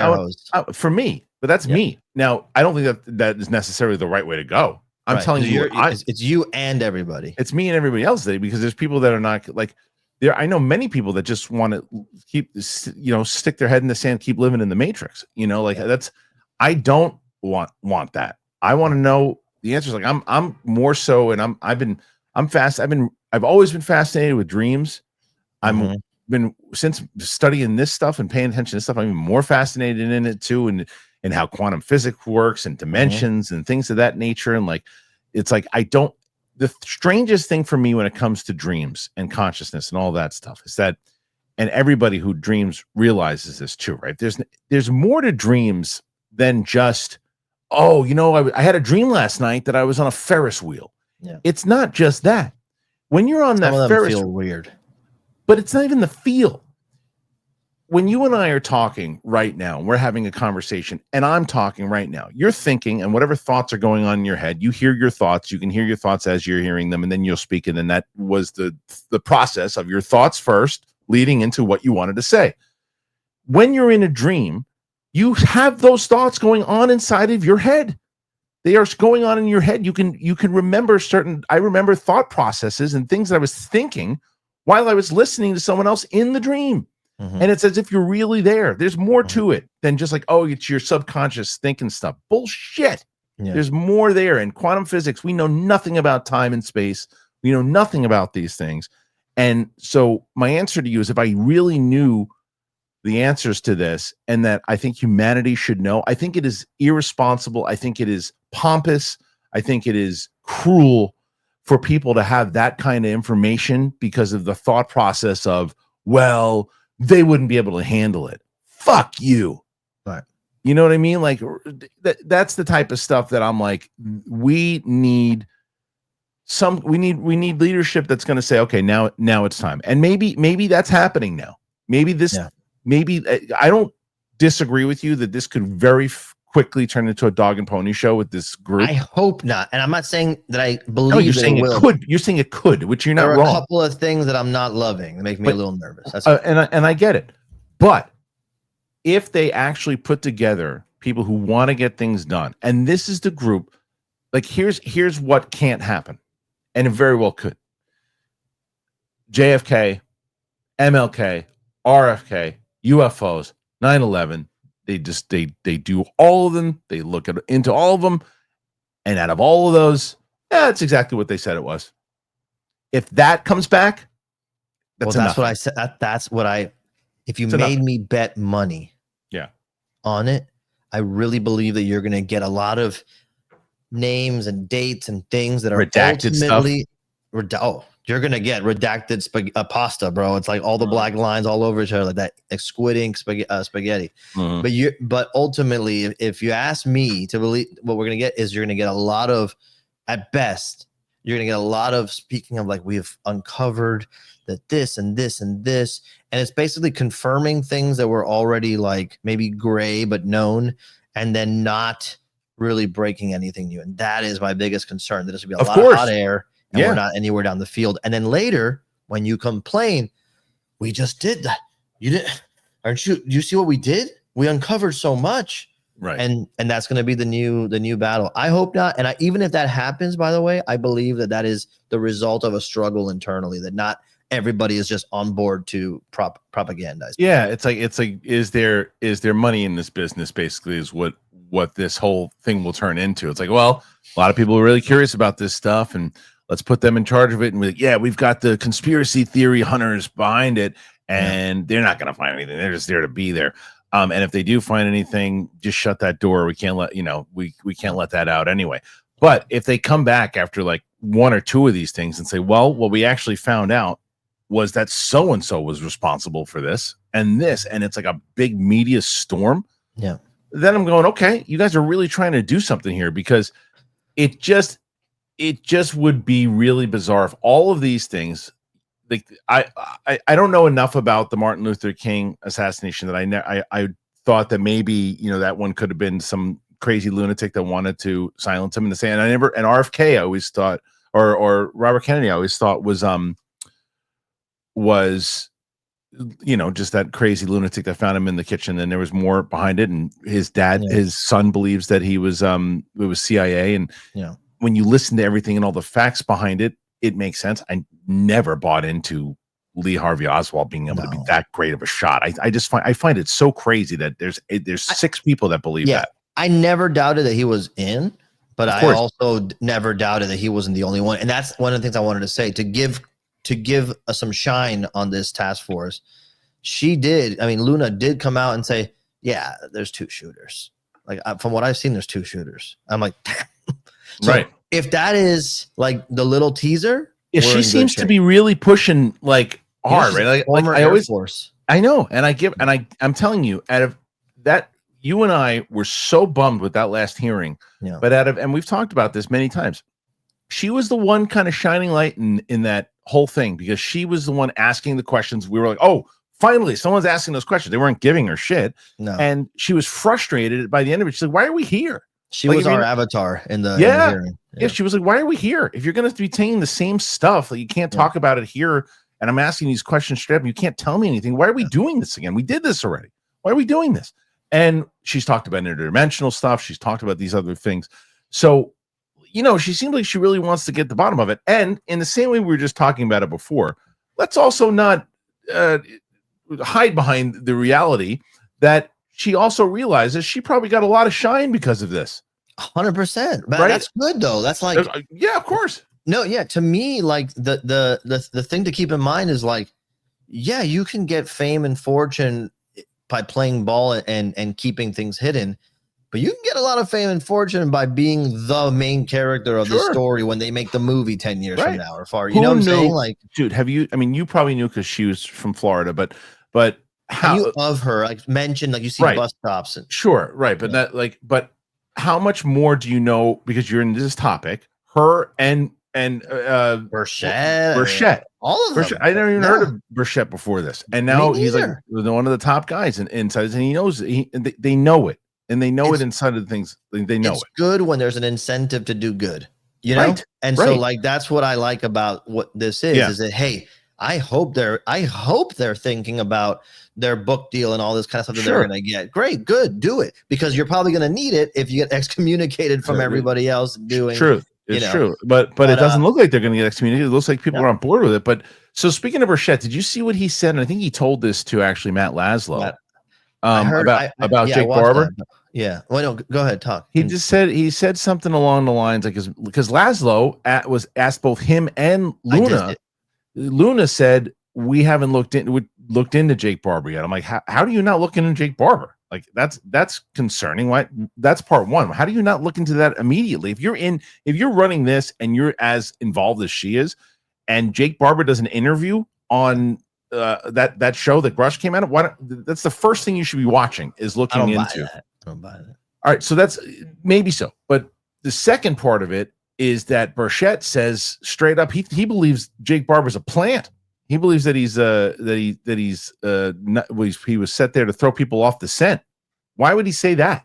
for me, but that's me. Now, I don't think that is necessarily the right way to go. I'm telling you, it's you and everybody. It's me and everybody else because there's people that are not like there. I know many people that just want to keep, stick their head in the sand, keep living in the matrix. I don't want that. I want to know the answers. Like I'm more so, and I've always been fascinated with dreams. Been since studying this stuff and paying attention to this stuff, I'm even more fascinated in it too, and how quantum physics works and dimensions and things of that nature. And like, it's like the strangest thing for me when it comes to dreams and consciousness and all that stuff is that, and everybody who dreams realizes this too, right? There's more to dreams than just, oh, I had a dream last night that I was on a Ferris wheel. Yeah. It's not just that. When you're on Some that of them Ferris feel weird. But it's not even the feel. When you and I are talking right now, we're having a conversation, and I'm talking right now, you're thinking, and whatever thoughts are going on in your head, you hear your thoughts, you can hear your thoughts as you're hearing them, and then you'll speak, and then that was the process of your thoughts first, leading into what you wanted to say. When you're in a dream, you have those thoughts going on inside of your head. They are going on in your head. You can remember I remember thought processes and things that I was thinking while I was listening to someone else in the dream. And it's as if you're really there. There's more to it than just like, oh, it's your subconscious thinking stuff. Bullshit. Yeah. There's more there. In quantum physics, we know nothing about time and space. We know nothing about these things. And so my answer to you is, if I really knew the answers to this, and that I think humanity should know, I think it is irresponsible. I think it is pompous. I think it is cruel for people to have that kind of information because of the thought process of, well, they wouldn't be able to handle it. Fuck you. Right. You know what I mean? Like that's the type of stuff that I'm like, we need leadership that's going to say, okay, now it's time. And maybe that's happening now. Maybe I don't disagree with you that this could very quickly turn into a dog and pony show with this group. I hope not. And I'm not saying that I believe you're saying it could. You're saying it could, which you're not wrong. There are a couple of things that I'm not loving that make me a little nervous. That's and I get it. But if they actually put together people who want to get things done, and this is the group, like here's what can't happen, and it very well could. JFK, MLK, RFK, UFOs, 9/11. They do all of them. They look into all of them, and out of all of those, that's exactly what they said it was. If that comes back, that's what I said. That's what I. If you made me bet money, on it, I really believe that you're going to get a lot of names and dates and things that are redacted ultimately you're going to get redacted pasta, bro. It's like all the black lines all over each other, like that, like squid ink spaghetti. But ultimately, if you ask me to believe, what we're going to get is you're going to get a lot of, at best, you're going to get a lot of speaking of like, we've uncovered that this and this and this. And it's basically confirming things that were already like maybe gray, but known, and then not really breaking anything new. And that is my biggest concern, that there's going to be a lot of hot air. And we're not anywhere down the field. And then later, when you complain, we just did that. You see what we did? We uncovered so much. Right. And that's going to be the new battle. I hope not. And even if that happens, by the way, I believe that is the result of a struggle internally, that not everybody is just on board to propagandize. Yeah. It's like, is there money in this business, basically, is what this whole thing will turn into. It's like, well, a lot of people are really curious about this stuff, and let's put them in charge of it. And we're like, we've got the conspiracy theory hunters behind it, and they're not going to find anything. They're just there to be there. And if they do find anything, just shut that door. We can't let, we can't let that out anyway. But if they come back after like one or two of these things and say, well, what we actually found out was that so-and-so was responsible for this and this, and it's like a big media storm. Yeah. Then I'm going, okay, you guys are really trying to do something here, because it just would be really bizarre if all of these things, like I don't know enough about the Martin Luther King assassination that I thought that maybe, that one could have been some crazy lunatic that wanted to silence him in the sand. And RFK, I always thought, or Robert Kennedy, I always thought was just that crazy lunatic that found him in the kitchen, and there was more behind it. And his dad, his son believes that it was CIA. And when you listen to everything and all the facts behind it, it makes sense. I never bought into Lee Harvey Oswald being able to be that great of a shot. I find it so crazy that there's 6 people that believe that. I never doubted that he was in, but I also never doubted that he wasn't the only one. And that's one of the things I wanted to say, to give some shine on this task force. Luna did come out and say, yeah, there's 2 shooters. Like, from what I've seen, there's 2 shooters. I'm like, damn. So right. If that is like the little teaser, she seems to be really pushing like hard, right? Like I always, Force. I know, and I'm telling you, out of that, you and I were so bummed with that last hearing, Yeah. but and we've talked about this many times. She was the one kind of shining light in that whole thing, because she was the one asking the questions. We were like, oh, finally, someone's asking those questions. They weren't giving her shit. No. And she was frustrated by the end of it. She's like, why are we here? She Like, was I mean, our avatar in the yeah. hearing. Yeah, she was like, why are we here? If you're going to be saying the same stuff, like, you can't talk about it here, and I'm asking these questions straight up, and you can't tell me anything. Why are we doing this again? We did this already. Why are we doing this? And she's talked about interdimensional stuff. She's talked about these other things. So, you know, she seems like she really wants to get the bottom of it. And in the same way we were just talking about it before, let's also not hide behind the reality that she also realizes she probably got a lot of shine because of this. 100%. But right? That's good though. That's like, yeah, of course. No, yeah. To me, like the thing to keep in mind is like, yeah, you can get fame and fortune by playing ball and keeping things hidden, but you can get a lot of fame and fortune by being the main character of the story when they make the movie 10 years from now or far. You know what I'm saying? Like, dude, have you? I mean, you probably knew because she was from Florida, but how you of her like mentioned, like you see bus stops and right, but that like, but how much more do you know, because you're in this topic? Her and Burchett, all of them. I never even heard of Burchett before this, and now he's like one of the top guys inside, and he knows they know it, and they know it inside of the things. They know it's good when there's an incentive to do good, you know. Right. And so like that's what I like about what this is that hey, I hope they're thinking about their book deal and all this kind of stuff that they're going to get. Great, good, do it, because you're probably going to need it if you get excommunicated from everybody else doing. True. It's true, but it doesn't look like they're going to get excommunicated. It looks like people are on board with it. But so speaking of Burchett, did you see what he said? And I think he told this to actually Matt Laszlo about Jake Barber. Yeah. Well, no, go ahead, talk. He said something along the lines like, because Laszlo was asked both him and Luna. Luna said, we haven't looked into Jake Barber yet. I'm like, how do you not look into Jake Barber? Like that's concerning. Why? That's part one. How do you not look into that immediately? If you're running this and you're as involved as she is, and Jake Barber does an interview on that show that Rush came out of, that's the first thing you should be watching, is looking into. I don't buy that. All right, so that's maybe so, but the second part of it is that Burchett says straight up he believes Jake Barber's a plant. He believes that he was set there to throw people off the scent. Why would he say that?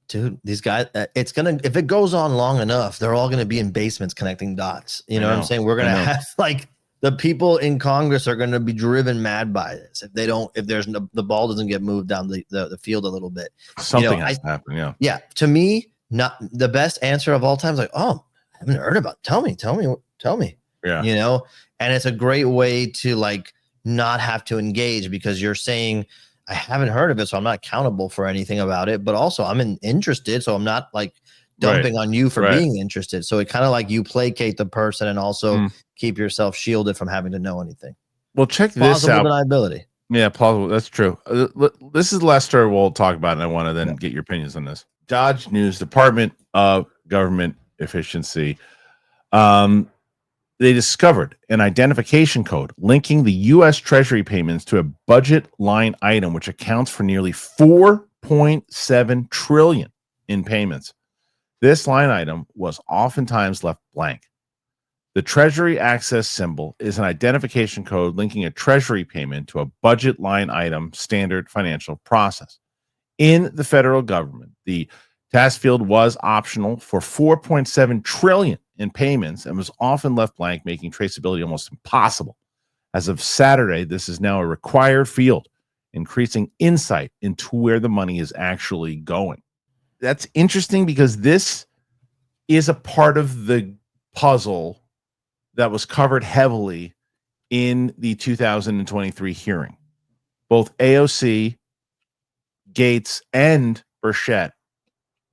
Dude, these guys, if it goes on long enough, they're all gonna be in basements connecting dots. You know what I'm saying? We're gonna have like the people in Congress are gonna be driven mad by this if the ball doesn't get moved down the field a little bit. Something has to happen. Yeah. Yeah. To me, not the best answer of all time is like, oh, I haven't heard about it. Tell me. Yeah. You know, and it's a great way to like not have to engage, because you're saying, I haven't heard of it, so I'm not accountable for anything about it, but also I'm interested, so I'm not like dumping on you for being interested. So it kind of like you placate the person and also keep yourself shielded from having to know anything. Well, check this out. Deniability. Yeah, plausible. That's true. This is the last story we'll talk about, and I want to then get your opinions on this. DOGE News, Department of Government Efficiency. They discovered an identification code linking the U.S. Treasury payments to a budget line item, which accounts for nearly $4.7 trillion in payments. This line item was oftentimes left blank. The Treasury Access Symbol is an identification code linking a Treasury payment to a budget line item standard financial process. In the federal government, the task field was optional for $4.7 trillion in payments and was often left blank, making traceability almost impossible. As of Saturday, this is now a required field, increasing insight into where the money is actually going. That's interesting because this is a part of the puzzle that was covered heavily in the 2023 hearing. Both AOC, Gates, and Burchett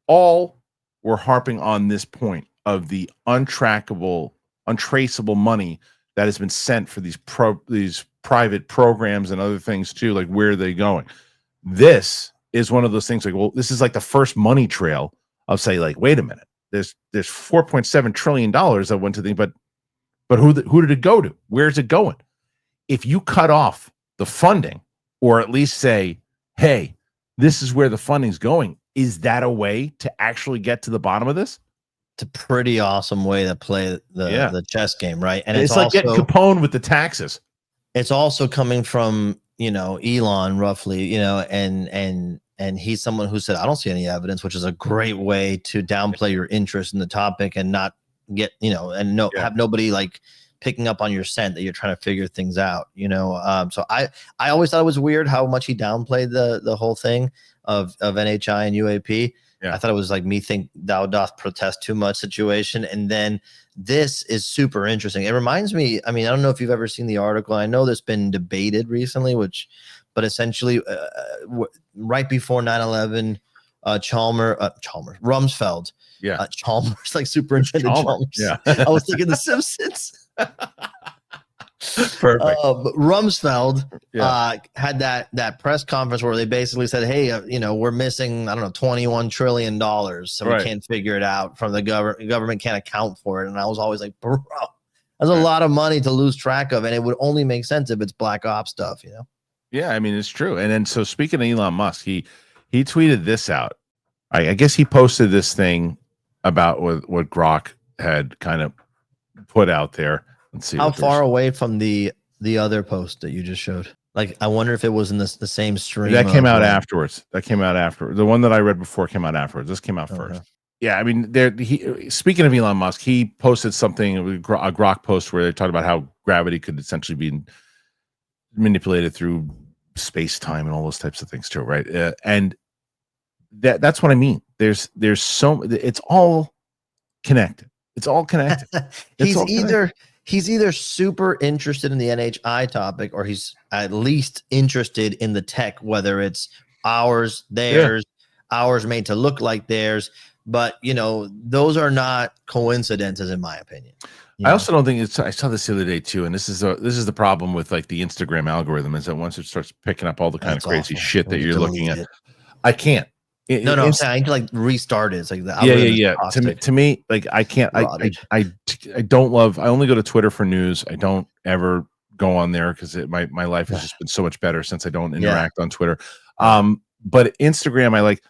all were harping on this point of the untrackable, untraceable money that has been sent for these private programs and other things too. Like, where are they going? This is one of those things like, well, this is like the first money trail of say, like, wait a minute, there's $4.7 trillion that went to the, but who did it go to? Where's it going? If you cut off the funding, or at least say, hey, this is where the funding's going. Is that a way to actually get to the bottom of this? It's a pretty awesome way to play the chess game, right? And it's like also getting Capone with the taxes. It's also coming from, you know, Elon roughly, you know, and he's someone who said, I don't see any evidence, which is a great way to downplay your interest in the topic and not get, you know, and have nobody like picking up on your scent that you're trying to figure things out, you know. So I always thought it was weird how much he downplayed the whole thing of NHI and UAP. I thought it was like me think thou doth protest too much situation. And then this is super interesting. It reminds me, I mean, I don't know if you've ever seen the article. I know there's been debated recently, but essentially right before 9/11, Rumsfeld. Chalmers, like Superintendent Chalmers. Yeah. I was thinking The Simpsons. Perfect. Rumsfeld had that press conference where they basically said, hey, you know, we're missing, I don't know, $21 trillion. So we can't figure it out from the government can't account for it. And I was always like, bro, that's a lot of money to lose track of. And it would only make sense if it's black ops stuff, you know? Yeah, I mean, it's true. And then, so speaking of Elon Musk, he tweeted this out. I guess he posted this thing about what Grok had kind of put out there. Let's see. How far away from the other post that you just showed? Like, I wonder if it was in the same stream. That came out afterwards. The one that I read before came out afterwards. This came out first. Yeah, I mean, speaking of Elon Musk, he posted something, a Grok post, where they talked about how gravity could essentially be manipulated through space time and all those types of things too, right? And that's what I mean. There's it's all connected. It's all connected. He's either super interested in the NHI topic, or he's at least interested in the tech, whether it's ours, theirs, ours made to look like theirs. But, you know, those are not coincidences, in my opinion. I also don't think I saw this the other day too, and this is the problem with like the Instagram algorithm, is that once it starts picking up all the kind of crazy shit that you're looking at, I can't. I'm saying I need to like restart it. It's like To me, like I can't. I don't love. I only go to Twitter for news. I don't ever go on there because my life has just been so much better since I don't interact on Twitter. But Instagram, I like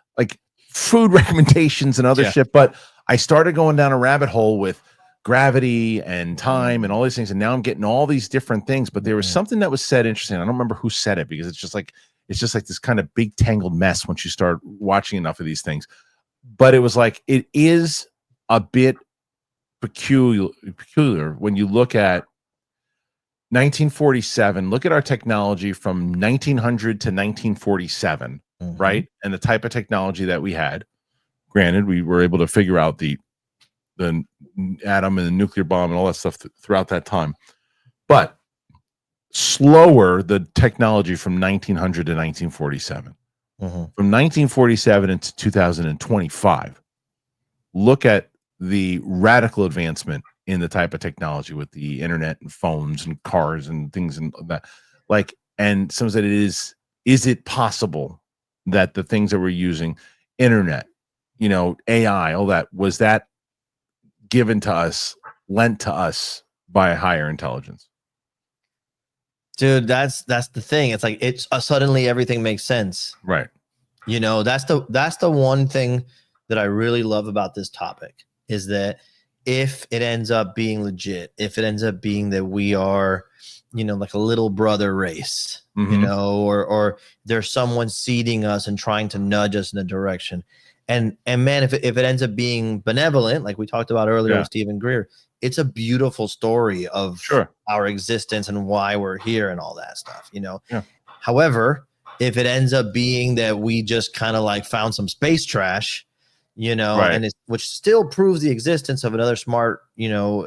food recommendations and other shit. But I started going down a rabbit hole with gravity and time and all these things, and now I'm getting all these different things. But there was something that was said interesting. I don't remember who said it, because it's just like this kind of big tangled mess once you start watching enough of these things. But it was like, it is a bit peculiar when you look at 1947. Look at our technology from 1900 to 1947, right? And the type of technology that we had. Granted, we were able to figure out the atom and the nuclear bomb and all that stuff throughout that time, but slower the technology from 1900 to 1947. From 1947 into 2025, look at the radical advancement in the type of technology with the internet and phones and cars and things and that. Like, and some said is it possible that the things that we're using, internet, you know, AI, all that, was that given to us, lent to us by a higher intelligence? Dude, that's the thing. It's like it's suddenly everything makes sense, right? You know, that's the one thing that I really love about this topic, is that if it ends up being legit, if it ends up being that we are, you know, like a little brother race, you know, or there's someone seeding us and trying to nudge us in a direction, and man, if it ends up being benevolent, like we talked about earlier with Stephen Greer, it's a beautiful story of our existence and why we're here and all that stuff, you know. However, if it ends up being that we just kind of like found some space trash, you know, and which still proves the existence of another smart, you know,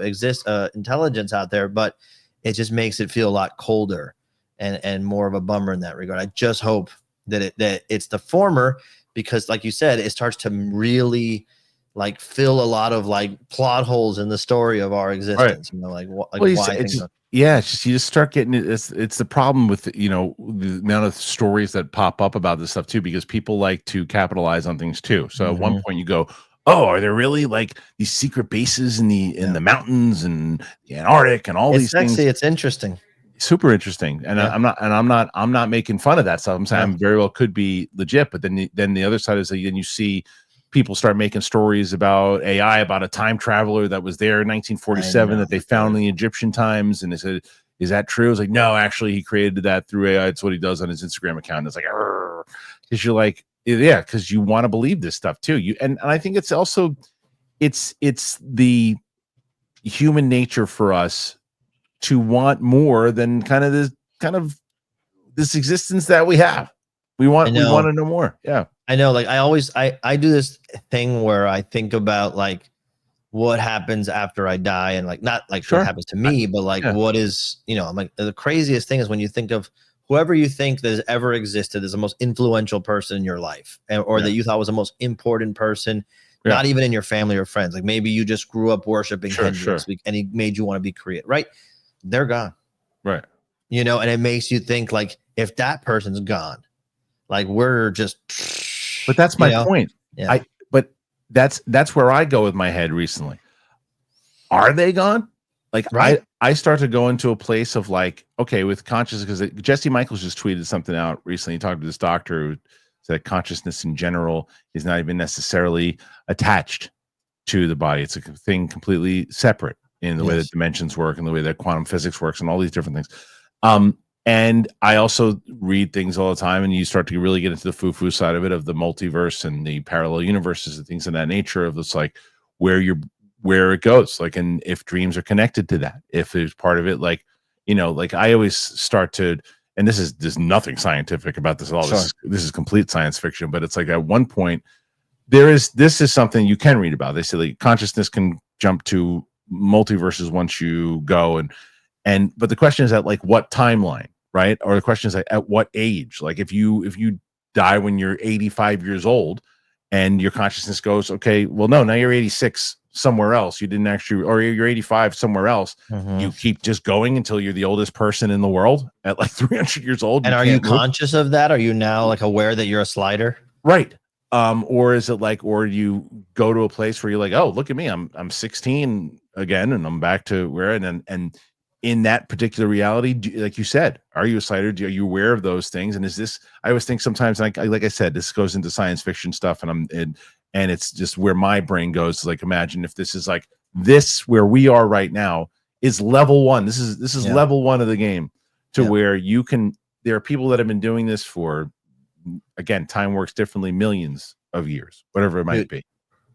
intelligence out there, but it just makes it feel a lot colder and more of a bummer in that regard. I just hope that it's the former, because like you said, it starts to really like fill a lot of like plot holes in the story of our existence. You know, like why things are. Yeah, it's just, you just start getting it. It's the problem with, you know, the amount of stories that pop up about this stuff too, because people like to capitalize on things too. So at one point you go, oh, are there really like these secret bases in the mountains and the Antarctic and all these things? It's interesting. super interesting. And Yeah. I'm not making fun of that stuff. I'm saying No. I'm very well could be legit, but then the other side is that then you see people start making stories about AI, about a time traveler that was there in 1947 that they found in the Egyptian times, and they said, is that true? It's like, no, actually he created that through AI. It's what he does on his Instagram account. And it's like, because you're like, yeah, because you want to believe this stuff too. And I think it's also it's the human nature for us to want more than kind of this existence that we have. We want to know more. Yeah. I know. Like I do this thing where I think about like what happens after I die, and like not like what happens to me, but like what is, I'm like, the craziest thing is when you think of whoever you think that has ever existed as the most influential person in your life, or that you thought was the most important person, not even in your family or friends. Like maybe you just grew up worshiping Hendrix and he made you want to be creative, right? They're gone. Right. And it makes you think like, if that person's gone, like we're just, but that's my point. Yeah. But that's where I go with my head recently. Are they gone? Like I start to go into a place of like, okay, with consciousness, because Jesse Michaels just tweeted something out recently. He talked to this doctor who said consciousness in general is not even necessarily attached to the body. It's a thing completely separate in the way that dimensions work and the way that quantum physics works and all these different things. And I also read things all the time, and you start to really get into the foo-foo side of it, of the multiverse and the parallel universes and things of that nature, of this like where it goes, like, and if dreams are connected to that, if there's part of it, like, like I always start to, and there's nothing scientific about this at all. This is complete science fiction, but it's like at one point this is something you can read about. They say like consciousness can jump to multiverses once you go, but the question is at like what timeline, right? Or the question is like at what age? Like if you die when you're 85 years old and your consciousness goes, okay, well, no, now you're 86 somewhere else. You didn't actually, or you're 85 somewhere else. You keep just going until you're the oldest person in the world at like 300 years old. And are you conscious of that? Are you now like aware that you're a slider? Right. Or is it like, or you go to a place where you're like, oh, look at me, I'm 16 again, and I'm back to where, and in that particular reality, like you said, are you a slider? Are you aware of those things? And is this? I always think sometimes, like I said, this goes into science fiction stuff, and it's just where my brain goes. Like, imagine if this is like this, where we are right now, is level one. This is level one of the game, to where you can. There are people that have been doing this for, again, time works differently, millions of years, whatever it might be.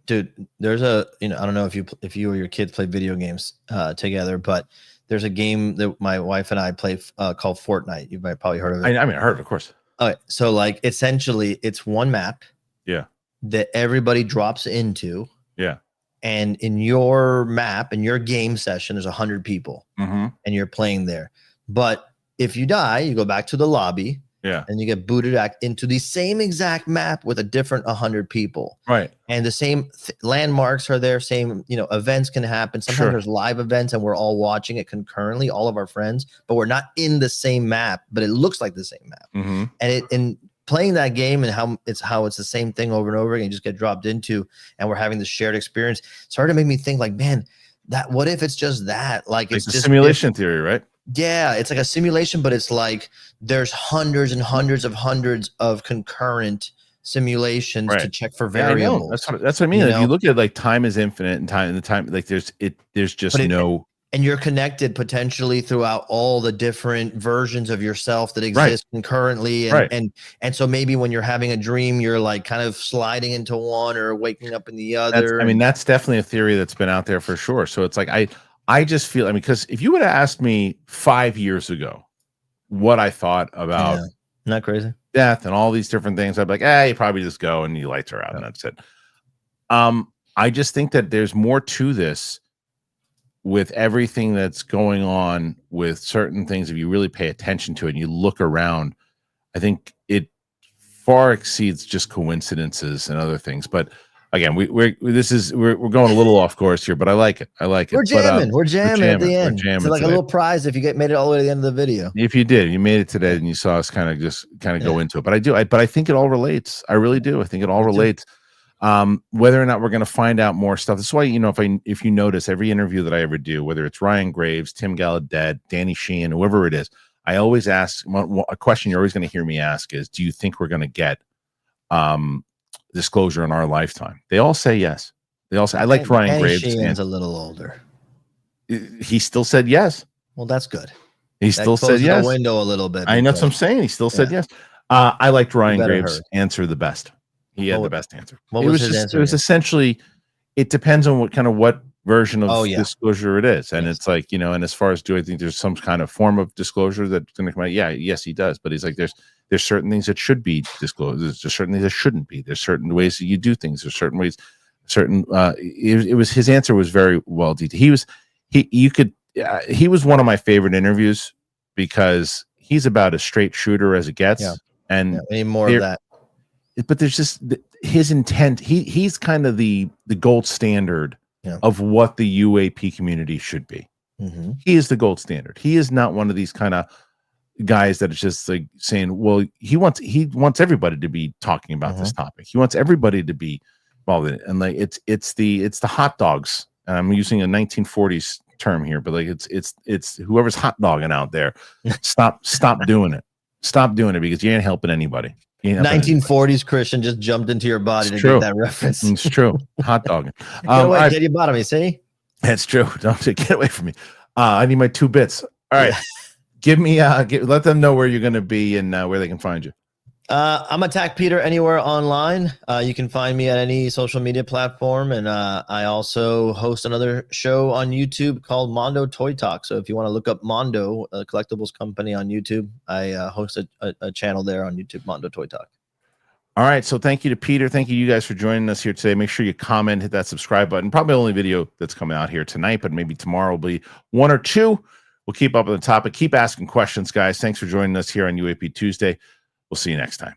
Dude, there's I don't know if you or your kids play video games together, but there's a game that my wife and I play called Fortnite. You might probably heard of it. I mean, I heard, of course. Okay, so like essentially, it's one map. Yeah. That everybody drops into. Yeah. And in your map, in your game session, there's 100 people, and you're playing there. But if you die, you go back to the lobby. Yeah. And you get booted back into the same exact map with a different 100 people. Right. And the same landmarks are there. Same, events can happen. Sometimes there's live events and we're all watching it concurrently, all of our friends, but we're not in the same map, but it looks like the same map. And playing that game and how it's the same thing over and over again, you just get dropped into, and we're having this shared experience. Started to make me think like, man, what if it's just that? Like it's just simulation theory, right? Yeah, it's like a simulation, but it's like there's hundreds and hundreds of concurrent simulations to check for variables. Yeah, that's what I mean. If you look at like time is infinite, and time like there's just no. And you're connected potentially throughout all the different versions of yourself that exist concurrently. And so maybe when you're having a dream, you're like kind of sliding into one or waking up in the other. That's definitely a theory that's been out there for sure. So it's like, I just feel, because if you would have asked me 5 years ago what I thought about not crazy death and all these different things, I'd be like, you probably just go and your lights are out and that's it. I just think that there's more to this with everything that's going on with certain things. If you really pay attention to it and you look around, I think it far exceeds just coincidences and other things. But again, we're going a little off course here, but I like it. We're jamming. We're jamming at the end. It's like a little prize if you made it all the way to the end of the video. If you made it today and you saw us kind of go into it. But I think it all relates. I really do. I think it all relates. Whether or not we're going to find out more stuff. That's why, if you notice every interview that I ever do, whether it's Ryan Graves, Tim Gallaudet, Danny Sheehan, whoever it is, I always ask a question you're always going to hear me ask is, do you think we're going to get disclosure in our lifetime? They all say yes. They all say, I liked Ryan Graves. Sheehan's a little older. He still said yes. Well, that's good. He still said yes. The window a little bit. I know what I'm saying. He still said yes. I liked Ryan Graves' answer the best. He had the best answer. What was his answer? It was essentially, it depends on what version of disclosure it is. And it's like, and as far as, do I think there's some kind of form of disclosure that's going to come out? Yeah, yes, he does. But he's like, there's certain things that should be disclosed. There's certain things that shouldn't be. There's certain ways that you do things. There's certain ways, his answer was very well detailed. He was one of my favorite interviews because he's about as straight shooter as it gets. Yeah. And any more of that. But there's just his intent. He's kind of the gold standard of what the UAP community should be. Mm-hmm. He is the gold standard. He is not one of these kind of guys that is just like saying, well, he wants everybody to be talking about this topic. He wants everybody to be involved in it. And like it's the hot dogs. And I'm using a 1940s term here, but like it's whoever's hot dogging out there. Stop doing it. Stop doing it because you ain't helping anybody. 1940s Kristian just jumped into your body to get that reference. It's true. Hot dogging. Get your bottom, you see? That's true. Don't get away from me. I need my 2 bits. All right. Let them know where you're going to be and where they can find you. I'm Attack Peter anywhere online. You can find me at any social media platform. And I also host another show on YouTube called Mondo Toy Talk. So if you want to look up Mondo, a collectibles company on YouTube, I host a channel there on YouTube, Mondo Toy Talk. All right. So thank you to Peter. Thank you guys for joining us here today. Make sure you comment, hit that subscribe button. Probably the only video that's coming out here tonight, but maybe tomorrow will be 1 or 2. We'll keep up on the topic. Keep asking questions, guys. Thanks for joining us here on UAP Tuesday. We'll see you next time.